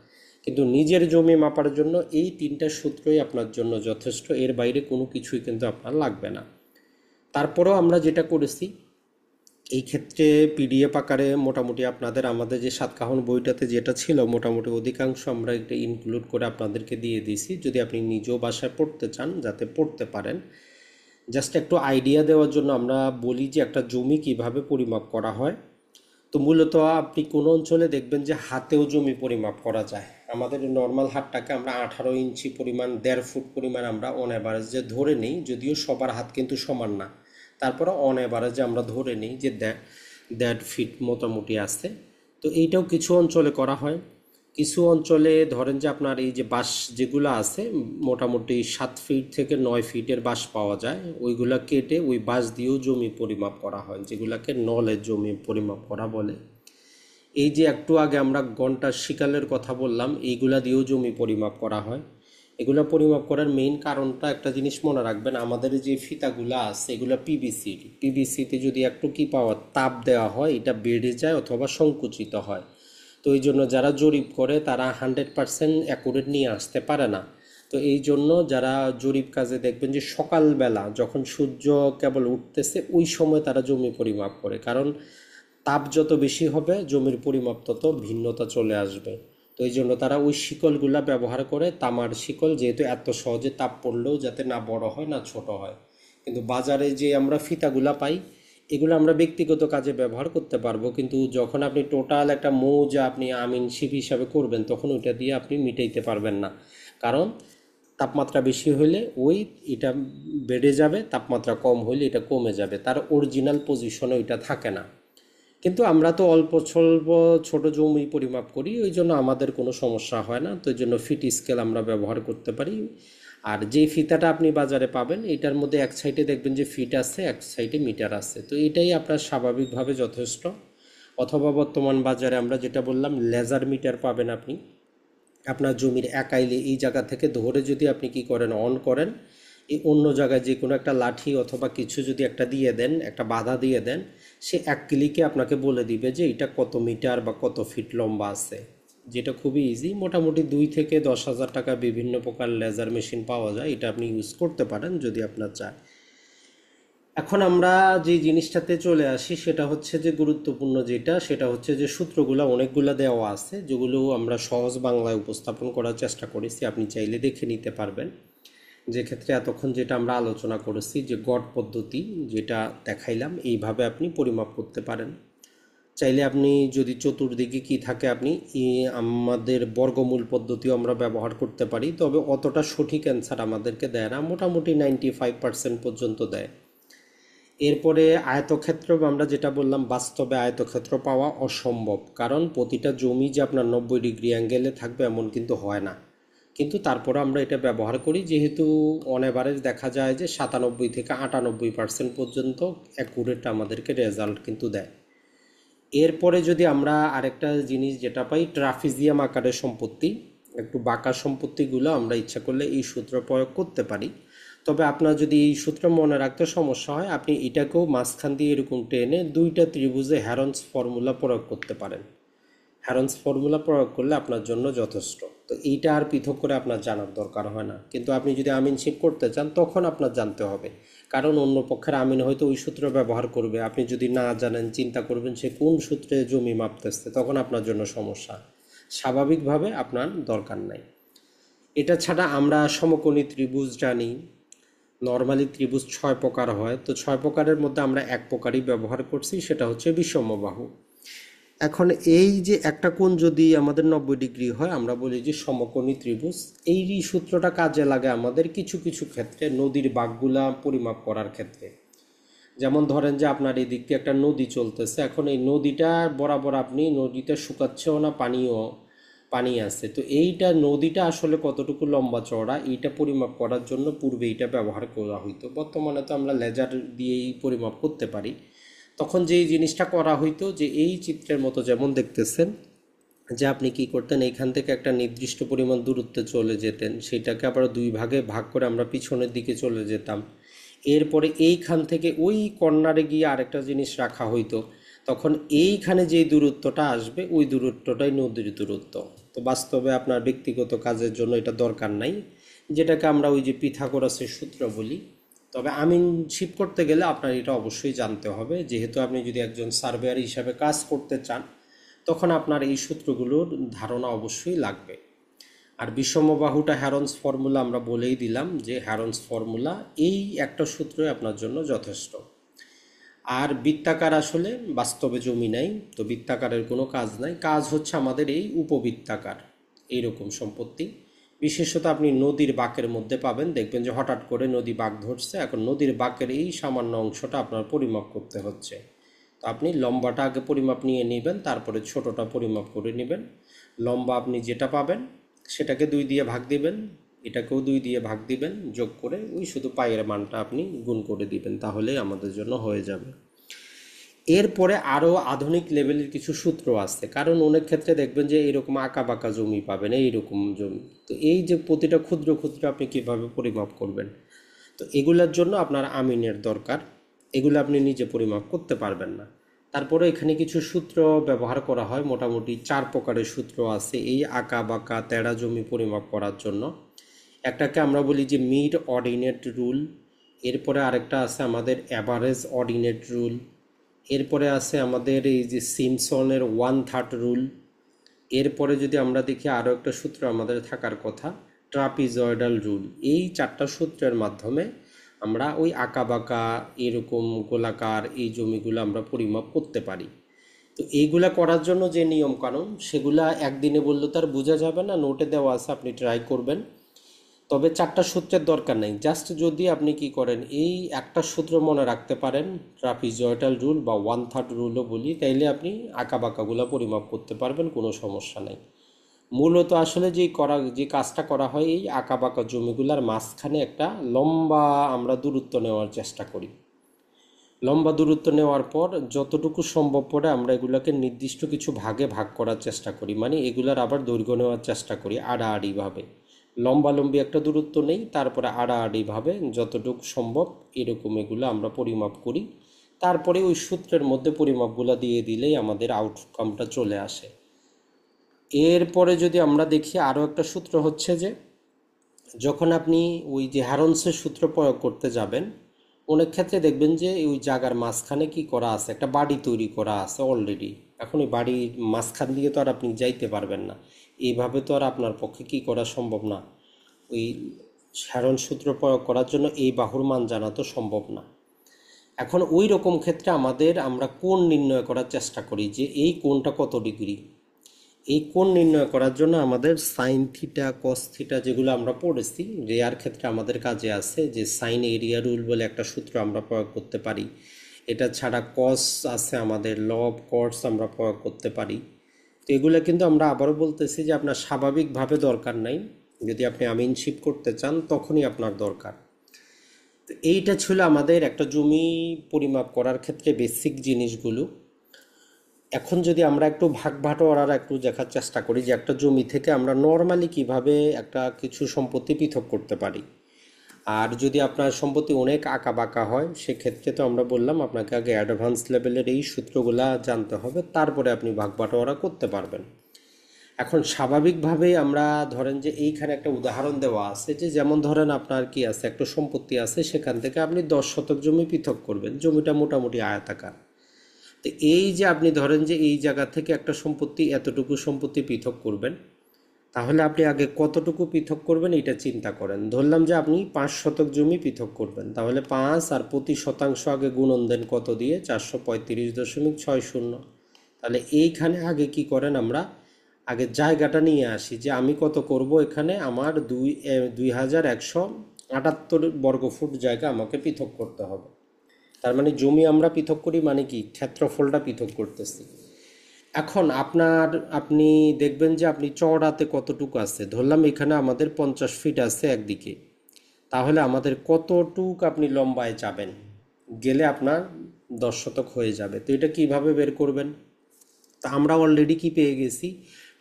কিন্তু নিজের জমি মাপার জন্য এই তিনটা সূত্রই আপনার জন্য যথেষ্ট, এর বাইরে কোনো কিছুই কিন্তু আপনার লাগবে না। তারপরেও আমরা যেটা করেছি এই ক্ষেত্রে পিডিএফ আকারে মোটামুটি আপনাদের আমাদের যে সাতকাহন বইটাতে যেটা ছিল মোটামুটি অধিকাংশ আমরা এটা ইনক্লুড করে আপনাদেরকে দিয়ে দিয়েছি, যদি আপনি নিজেও বাসায় পড়তে চান যাতে পড়তে পারেন। জাস্ট একটু আইডিয়া দেওয়ার জন্য আমরা বলি যে একটা জমি কিভাবে পরিমাপ করা হয়। তো মূলত আপনি কোনো অঞ্চলে দেখবেন যে হাতেও জমি পরিমাপ করা যায়। আমাদের নর্মাল হাতটাকে আমরা 18 ইঞ্চি পরিমাণ, 1.5 ফুট পরিমাণ আমরা অন অ্যাভারেজে ধরে নিই, যদিও সবার হাত কিন্তু সমান না। তারপরে অন অ্যাভারেজে আমরা ধরে নিই যে 1.5 ফিট মোটামুটি আছে। তো এইটাও কিছু অঞ্চলে করা হয়। কিছু অঞ্চলে ধরেন যে আপনার এই যে বাঁশ যেগুলো আছে মোটামুটি 7 ফিট থেকে 9 ফিটের বাঁশ পাওয়া যায়, ওইগুলা কেটে ওই বাঁশ দিয়েও জমি পরিমাপ করা হয়, যেগুলাকে নলের জমি পরিমাপ করা বলে। এই যে একটু আগে আমরা ঘন্টার শিকালের কথা বললাম, এইগুলা দিয়েও জমি পরিমাপ করা হয়। এগুলা পরিমাপ করার মেইন কারণটা একটা জিনিস মনে রাখবেন, আমাদের যে ফিতাগুলা আছে এগুলা পিভিসিতে যদি একটু কি পাওয়ার তাপ দেওয়া হয় এটা বেড়ে যায় অথবা সংকুচিত হয়। তো এই জন্য যারা জরিপ করে তারা 100% অ্যাকুরেট নিয়ে আসতে পারে না। তো এই জন্য যারা জরিপ কাজে দেখবেন যে সকালবেলা যখন সূর্য কেবল উঠতেছে ওই সময় তারা জমি পরিমাপ করে, কারণ তাপ যত বেশি হবে জমির পরিমাপ তত ভিন্নতা চলে আসবে। তো এই জন্য তারা ওই শিকলগুলা ব্যবহার করে, তামার শিকল, যেহেতু এত সহজে তাপ পড়লেও যাতে না বড় হয় না ছোট হয়। কিন্তু বাজারে যে আমরা ফিতাগুলা পাই এগুলো আমরা ব্যক্তিগত কাজে ব্যবহার করতে পারবো, কিন্তু যখন আপনি টোটাল একটা মৌজা আপনি আমিন শিপ হিসাবে করবেন তখন ওইটা দিয়ে আপনি মিটাইতে পারবেন না। কারণ তাপমাত্রা বেশি হলে ওই এটা বেড়ে যাবে, তাপমাত্রা কম হলে এটা কমে যাবে, তার অরিজিনাল পজিশনে ওইটা থাকে না। কিন্তু আমরা তো অল্প স্বল্প ছোট জমি পরিমাপ করি, ওই জন্য আমাদের কোনো সমস্যা হয় না। তো এই জন্য ফিট স্কেল আমরা ব্যবহার করতে পারি। আর যে ফিতাটা আপনি বাজারে পাবেন এটার মধ্যে এক সাইডে দেখবেন যে ফিট আছে, এক সাইডে মিটার আছে, তো এটাই আপনার স্বাভাবিকভাবে যথেষ্ট। অথবা বর্তমান বাজারে আমরা যেটা বললাম লেজার মিটার পাবেন আপনি। আপনার জমির একাইলে এই জায়গা থেকে ধরে যদি আপনি কি করেন অন করেন, এই অন্য জায়গায় যে কোনো একটা লাঠি অথবা কিছু যদি একটা দিয়ে দেন, একটা বাধা দিয়ে দেন, সে এক ক্লিকে আপনাকে বলে দিবে যে এটা কত মিটার বা কত ফিট লম্বা আছে, যেটা খুবই ইজি। মোটামুটি 2 থেকে 10,000 টাকা বিভিন্ন প্রকার লেজার মেশিন পাওয়া যায়, এটা আপনি ইউজ করতে পারেন যদি আপনার চায়। এখন আমরা যে জিনিসটাতে চলে আসি সেটা হচ্ছে যে গুরুত্বপূর্ণ যেটা, সেটা হচ্ছে যে সূত্রগুলো অনেকগুলো দেওয়া আছে যেগুলো আমরা সহজ বাংলায় উপস্থাপন করার চেষ্টা করেছি, আপনি চাইলে দেখে নিতে পারবেন। যে ক্ষেত্রে এতক্ষণ যেটা আমরা আলোচনা করেছি যে গড় পদ্ধতি যেটা দেখাইলাম, এইভাবে আপনি পরিমাপ করতে পারেন। চাইলে আপনি যদি চতুর্দিকে কি থাকে আপনি আমাদের বর্গমূল পদ্ধতিও আমরা ব্যবহার করতে পারি, তবে অতটা সঠিক অ্যান্সার আমাদেরকে দেয় না, মোটামুটি 95% পর্যন্ত দেয়। এরপরে আয়তক্ষেত্র আমরা যেটা বললাম, বাস্তবে আয়তক্ষেত্র পাওয়া অসম্ভব, কারণ প্রতিটা জমি যে আপনার 90 ডিগ্রি অ্যাঙ্গেলে থাকবে এমন কিন্তু হয় না। কিন্তু তারপরে আমরা এটা ব্যবহার করি যেহেতু অন এভারেজ দেখা যায় যে 97 থেকে 98% পর্যন্ত অ্যাকুরেট আমাদেরকে রেজাল্ট কিন্তু দেয়। এরপরে যদি আমরা আরেকটা জিনিস যেটা পাই, ট্রাফিজিয়াম আকারের সম্পত্তি, একটু বাঁকা সম্পত্তিগুলো আমরা ইচ্ছা করলে এই সূত্র প্রয়োগ করতে পারি। তবে আপনার যদি এই সূত্র মনে রাখতে সমস্যা হয় আপনি এটাকেও মাঝখান দিয়ে এরকম টেনে দুইটা ত্রিভুজে হ্যারন্স ফর্মুলা প্রয়োগ করতে পারেন। হ্যারন্স ফর্মুলা প্রয়োগ করলে আপনার জন্য যথেষ্ট। তো এইটা আর পৃথক করে আপনার জানার দরকার হয় না, কিন্তু আপনি যদি আমিনশিপ করতে চান তখন আপনার জানতে হবে, কারণ অন্য পক্ষের আমিন হয়তো ওই সূত্র ব্যবহার করবে, আপনি যদি না জানেন চিন্তা করবেন সে কোন সূত্রে জমি মাপতেছে, তখন আপনার জন্য সমস্যা। স্বাভাবিকভাবে আপনার দরকার নাই। এটা ছাড়া আমরা সমকোণী ত্রিভুজ জানি, নর্মালি ত্রিভুজ 6 প্রকার হয়, তো 6 প্রকারের মধ্যে আমরা এক প্রকারই ব্যবহার করছি, সেটা হচ্ছে বিষমবাহু। এখন এই যে একটা কোণ যদি আমাদের 90 ডিগ্রি হয় আমরা বলি যে সমকোণী ত্রিভুজ। এই সূত্রটা কাজে লাগে আমাদের কিছু কিছু ক্ষেত্রে নদীর বাঁকগুলা পরিমাপ করার ক্ষেত্রে। যেমন ধরেন যে আপনার এই দিক দিয়ে একটা নদী চলতেছে, এখন এই নদীটা বরাবর আপনি নদীটা শুকাচ্ছেও না, পানি আছে, তো এইটা নদীটা আসলে কতটুকু লম্বা চওড়া এইটা পরিমাপ করার জন্য পূর্বে এইটা ব্যবহার করা হইতো। বর্তমানে তো আমরা লেজার দিয়েই পরিমাপ করতে পারি। তখন যেই জিনিসটা করা হইতো যে এই চিত্রের মতো যেমন দেখতেছেন যে আপনি কি করতেন, এইখান থেকে একটা নির্দিষ্ট পরিমাণ দূরত্বে চলে যেতেন, সেটাকে আবার দুই ভাগে ভাগ করে আমরা পিছনের দিকে চলে যেতাম। এরপরে এইখান থেকে ওই কর্নারে গিয়ে আরেকটা জিনিস রাখা হইতো। তখন এইখানে যেই দূরত্বটা আসবে ওই দূরত্বটাই নদীর দূরত্ব। তো বাস্তবে আপনার ব্যক্তিগত কাজের জন্য এটা দরকার নাই, যেটাকে আমরা ওই যে পিথাগোরাসের সূত্র বলি। তবে আমিনশিপ করতে গেলে আপনার এটা অবশ্যই জানতে হবে, যেহেতু আপনি যদি একজন সার্ভেয়ার হিসাবে কাজ করতে চান তখন আপনার এই সূত্রগুলোর ধারণা অবশ্যই লাগবে। আর বিষমবাহুটা হ্যারন্স ফর্মুলা আমরা বলেই দিলাম যে হ্যারন্স ফর্মুলা এই একটা সূত্রই আপনার জন্য যথেষ্ট। আর বৃত্তাকার আসলে বাস্তবে জমি নাই, তো বৃত্তাকারের কোনো কাজ নাই, কাজ হচ্ছে আমাদের এই উপবৃত্তাকার এইরকম সম্পত্তি। বিশেষত আপনি নদীর বাঁকের মধ্যে পাবেন, দেখবেন যে হঠাৎ করে নদী বাঁক ধরছে, এখন নদীর বাঁকের এই সামান্য অংশটা আপনার পরিমাপ করতে হচ্ছে। তো আপনি লম্বাটা আগে পরিমাপ নিয়ে নেবেন, তারপরে ছোটটা পরিমাপ করে নেবেন। লম্বা আপনি যেটা পাবেন সেটাকে 2 দিয়ে ভাগ দিবেন, এটাকেও 2 দিয়ে ভাগ দিবেন, যোগ করে ওই শুধু পায়ের মানটা আপনি গুণ করে দিবেন, তাহলেই আমাদের জন্য হয়ে যাবে। এরপরে আরও আধুনিক লেভেলের কিছু সূত্র আছে, কারণ অনেক ক্ষেত্রে দেখবেন যে এরকম আঁকা বাঁকা জমি পাবেন, এইরকম জমি। তো এই যে প্রতিটা ক্ষুদ্র ক্ষুদ্র আপনি কিভাবে পরিমাপ করবেন, তো এগুলোর জন্য আপনার আমিনের দরকার। এগুলো আপনি নিজে পরিমাপ করতে পারবেন না। তারপরে এখানে কিছু সূত্র ব্যবহার করা হয়, মোটামুটি 4 প্রকারের সূত্র আছে এই আঁকা বাঁকা তেড়া জমি পরিমাপ করার জন্য। একটাকে আমরা বলি যে মিড অর্ডিনেট রুল, এরপরে আরেকটা আছে আমাদের অ্যাভারেজ অর্ডিনেট রুল, এরপরে আছে আমাদের এই যে সিমসনের 1/3 রুল। এরপরে যদি আমরা দেখি আরও একটা সূত্র আমাদের থাকার কথা, ট্রাপিজয়েডাল রুল। এই 4টা সূত্রের মাধ্যমে আমরা ওই আঁকা বাঁকা এরকম গোলাকার এই জমিগুলো আমরা পরিমাপ করতে পারি। তো এইগুলা করার জন্য যে নিয়ম কানুন সেগুলা একদিনে বললে তার বোঝা যাবে না, নোটে দেওয়া আছে, আপনি ট্রাই করবেন। তবে 4টা সূত্রের দরকার নেই, জাস্ট যদি আপনি কি করেন এই একটা সূত্র মনে রাখতে পারেন, ট্রাপিজয়েডাল রুল বা 1/3 রুলও বলি, তাইলে আপনি আঁকা বাঁকাগুলো পরিমাপ করতে পারবেন, কোনো সমস্যা নেই। মূলত আসলে যে কাজটা করা হয় এই আঁকা বাঁকা জমিগুলার মাঝখানে একটা লম্বা আমরা দূরত্ব নেওয়ার চেষ্টা করি। লম্বা দূরত্ব নেওয়ার পর যতটুকু সম্ভব পড়ে আমরা এগুলোকে নির্দিষ্ট কিছু ভাগে ভাগ করার চেষ্টা করি, মানে এগুলার আবার দৈর্ঘ্য নেওয়ার চেষ্টা করি আড়াআড়িভাবে। লম্বালম্বি একটা দূরত্ব নেই, তারপরে আড়াআড়িভাবে যতটুকু সম্ভব এরকম এগুলো আমরা পরিমাপ করি। তারপরে ওই সূত্রের মধ্যে পরিমাপগুলো দিয়ে দিলেই আমাদের আউটকামটা চলে আসে। এরপরে যদি আমরা দেখি আরও একটা সূত্র হচ্ছে যে যখন আপনি ওই যে হ্যারন্সের সূত্র প্রয়োগ করতে যাবেন, অনেক ক্ষেত্রে দেখবেন যে ওই জায়গার মাঝখানে কি করা আছে, একটা বাড়ি তৈরি করা আছে অলরেডি। এখন ওই বাড়ির মাঝখান দিয়ে তো আর আপনি যাইতে পারবেন না, এইভাবে তো আর আপনার পক্ষে কি করা সম্ভব না। ওই হ্যারন সূত্র প্রয়োগ করার জন্য এই বাহুর মান জানা তো সম্ভব না। এখন ওই রকম ক্ষেত্রে আমরা কোণ নির্ণয় করার চেষ্টা করি যে এই কোণটা কত ডিগ্রি। এই কোণ নির্ণয় করার জন্য আমাদের সাইন থিটা কস থিটা যেগুলো আমরা পড়েছি রেয়ার ক্ষেত্রে আমাদের কাজে আছে, যে সাইন এরিয়া রুল বলে একটা সূত্র আমরা প্রয়োগ করতে পারি। এটা ছাড়া কস আছে আমাদের, লব কটস আমরা প্রয়োগ করতে পারি। তো এগুলো কিন্তু আমরা আবারও বলতেছি যে আপনার স্বাভাবিকভাবে দরকার নাই, যদি আপনি আমিনশিপ করতে চান তখনই আপনার দরকার। তো এইটা ছিল আমাদের একটা জমি পরিমাপ করার ক্ষেত্রে বেসিক জিনিসগুলো। এখন যদি আমরা একটু ভাগ বাটোয়ারার একটু দেখার চেষ্টা করি যে একটা জমি থেকে আমরা নর্মালি কিভাবে একটা কিছু সম্পত্তি পৃথক করতে পারি। আর যদি আপনার সম্পত্তি অনেক আঁকা বাঁকা হয় সেক্ষেত্রে তো আমরা বললাম আপনাকে আগে অ্যাডভান্স লেভেলের এই সূত্রগুলা জানতে হবে, তারপরে আপনি ভাগ বাটোয়ারা করতে পারবেন। এখন স্বাভাবিকভাবেই আমরা ধরেন যে এইখানে একটা উদাহরণ দেওয়া আছে, যে যেমন ধরেন আপনার কি আছে, একটা সম্পত্তি আছে, সেখান থেকে আপনি 10 শতক জমি পৃথক করবেন, জমিটা মোটামুটি আয়তাকার। তো এই যে আপনি ধরেন যে এই জায়গা থেকে একটা সম্পত্তি এতটুকু সম্পত্তি পৃথক করবেন, তাহলে আপনি আগে কতটুকু পৃথক করবেন এটা চিন্তা করেন। ধরলাম যে আপনি 5 শতক জমি পৃথক করবেন, তাহলে 5 আর প্রতি শতাংশ আগে গুণন দেন কত দিয়ে, 435.60। তাহলে এইখানে আগে কি করেন, আমরা আগে জায়গাটা নিয়ে আসি যে আমি কত করব, এখানে আমার 2178 বর্গফুট জায়গা আমাকে পৃথক করতে হবে। তার মানে জমি আমরা পৃথক করি মানে কি, ক্ষেত্রফলটা পৃথক করতেছি। এখন আপনি দেখবেন যে আপনি চওড়াতে কতটুকু আছে, ধরলাম এখানে আমাদের 50 ফিট আছে একদিকে, তাহলে আমাদের কতটুক আপনি লম্বায় যাবেন, গেলে আপনার 10 শতক হয়ে যাবে। তো এটা কিভাবে বের করবেন, তা আমরা অলরেডি কি পেয়ে গেছি,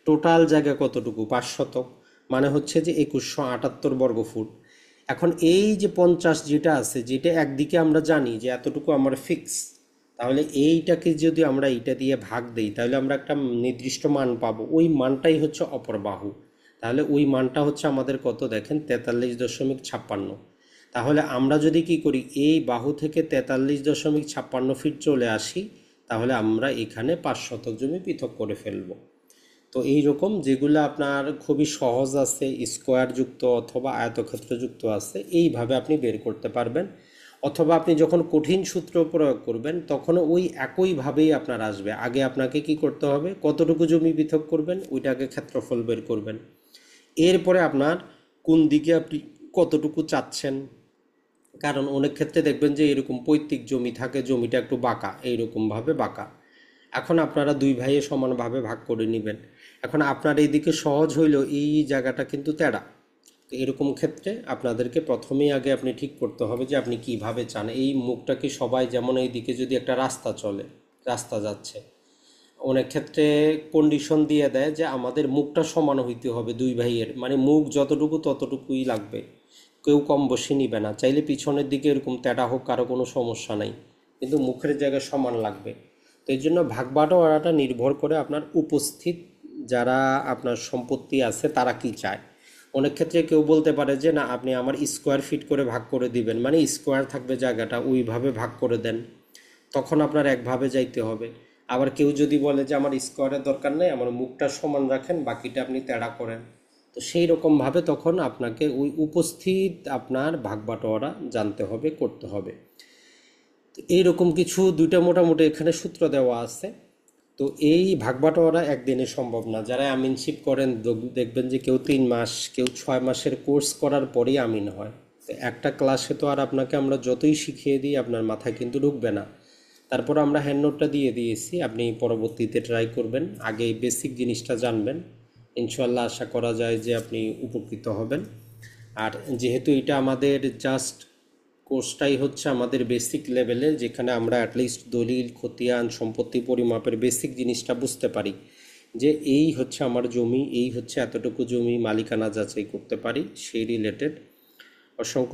টোটাল জায়গা কতটুকু? 5 শতক, মানে হচ্ছে যে 2178 বর্গ ফুট। এখন এই যে 50 যেটা আছে, যেটা একদিকে আমরা জানি যে এতটুকু আমার ফিক্স, তাহলে এইটাকে যদি আমরা এইটা দিয়ে ভাগ দেই তাহলে আমরা একটা নির্দিষ্ট মান পাবো। ওই মানটাই হচ্ছে অপর বাহু। তাহলে ওই মানটা হচ্ছে আমাদের কত দেখেন, 43.56। তাহলে আমরা যদি কি করি, এই বাহু থেকে 43.56 ফিট চলে আসি, তাহলে আমরা এখানে 5 শতক জমি পৃথক করে ফেলবো। তো এই রকম যেগুলো আপনার খুবই সহজ আছে, স্কোয়ার যুক্ত অথবা আয়তক্ষেত্র যুক্ত আছে, এইভাবে আপনি বের করতে পারবেন। অথবা আপনি যখন কঠিন সূত্র প্রয়োগ করবেন তখন ওই একইভাবেই আপনার আসবে। আগে আপনাকে কি করতে হবে, কতটুকু জমি পৃথক করবেন ওইটাকে ক্ষেত্রফল বের করবেন। এরপরে আপনার কোন দিকে আপনি কতটুকু চাচ্ছেন, কারণ অনেক ক্ষেত্রে দেখবেন যে এরকম পৈতৃক জমি থাকে, জমিটা একটু বাঁকা, এইরকমভাবে বাঁকা। এখন আপনারা দুই ভাইয়ে সমানভাবে ভাগ করে নেবেন। এখন আপনার এইদিকে সহজ হইলেও এই জায়গাটা কিন্তু তেড়া। তো এরকম ক্ষেত্রে আপনাদেরকে প্রথমেই আগে আপনি ঠিক করতে হবে যে আপনি কিভাবে চান। এই মুখটাকে সবাই, যেমন এইদিকে যদি একটা রাস্তা চলে, রাস্তা যাচ্ছে, অনেক ক্ষেত্রে কন্ডিশন দিয়ে দেয় যে আমাদের মুখটা সমান হইতে হবে দুই ভাইয়ের, মানে মুখ যতটুকু ততটুকুই লাগবে, কেউ কম বেশি নিবে না। চাইলে পিছনের দিকে এরকম তেড়া হোক, কারো কোনো সমস্যা নাই, কিন্তু মুখের জায়গায় সমান লাগবে। তো এই জন্য ভাগ বাটোয়ারাটা নির্ভর করে আপনার উপস্থিত যারা আপনার সম্পত্তি আছে তারা কি চায়। অনেক ক্ষেত্রে কেউ বলতে পারে যে না, আপনি আমার স্কোয়ার ফিট করে ভাগ করে দিবেন, মানে স্কোয়ার থাকবে জায়গাটা, ওইভাবে ভাগ করে দেন, তখন আপনার একভাবে যাইতে হবে। আবার কেউ যদি বলে যে আমার স্কোয়ারের দরকার নেই, আমার মুখটা সমান রাখেন, বাকিটা আপনি তেড়া করেন, তো সেই রকমভাবে তখন আপনাকে ওই উপস্থিত আপনার ভাগ বাটোয়ারা জানতে হবে, করতে হবে। তো এইরকম কিছু দুইটা মোটামুটি এখানে সূত্র দেওয়া আছে। তো এই ভাগ বাটোয়ারা একদিনে সম্ভব না। যারা আমিনশিপ করেন দেখবেন যে কেউ 3 মাস, কেউ 6 মাসের কোর্স করার পরেই আমিন হয়। তো একটা ক্লাসে তো আর আপনাকে আমরা যতই শিখিয়ে দিই আপনার মাথায় কিন্তু ঢুকবে না। তারপর আমরা হ্যান্ড নোটটা দিয়ে দিয়েছি, আপনি পরবর্তীতে ট্রাই করবেন, আগে এই বেসিক জিনিসটা জানবেন। ইনশাল্লাহ আশা করা যায় যে আপনি উপকৃত হবেন। আর যেহেতু এটা আমাদের জাস্ট কোর্সটাই হচ্ছে আমাদের বেসিক লেভেলে, যেখানে আমরা অ্যাটলিস্ট দলিল, খতিয়ান, সম্পত্তি পরিমাপের বেসিক জিনিসটা বুঝতে পারি, যে এই হচ্ছে আমার জমি, এই হচ্ছে এতটুকু জমি, মালিকানা যাচাই করতে পারি, সেই রিলেটেড। অসংখ্য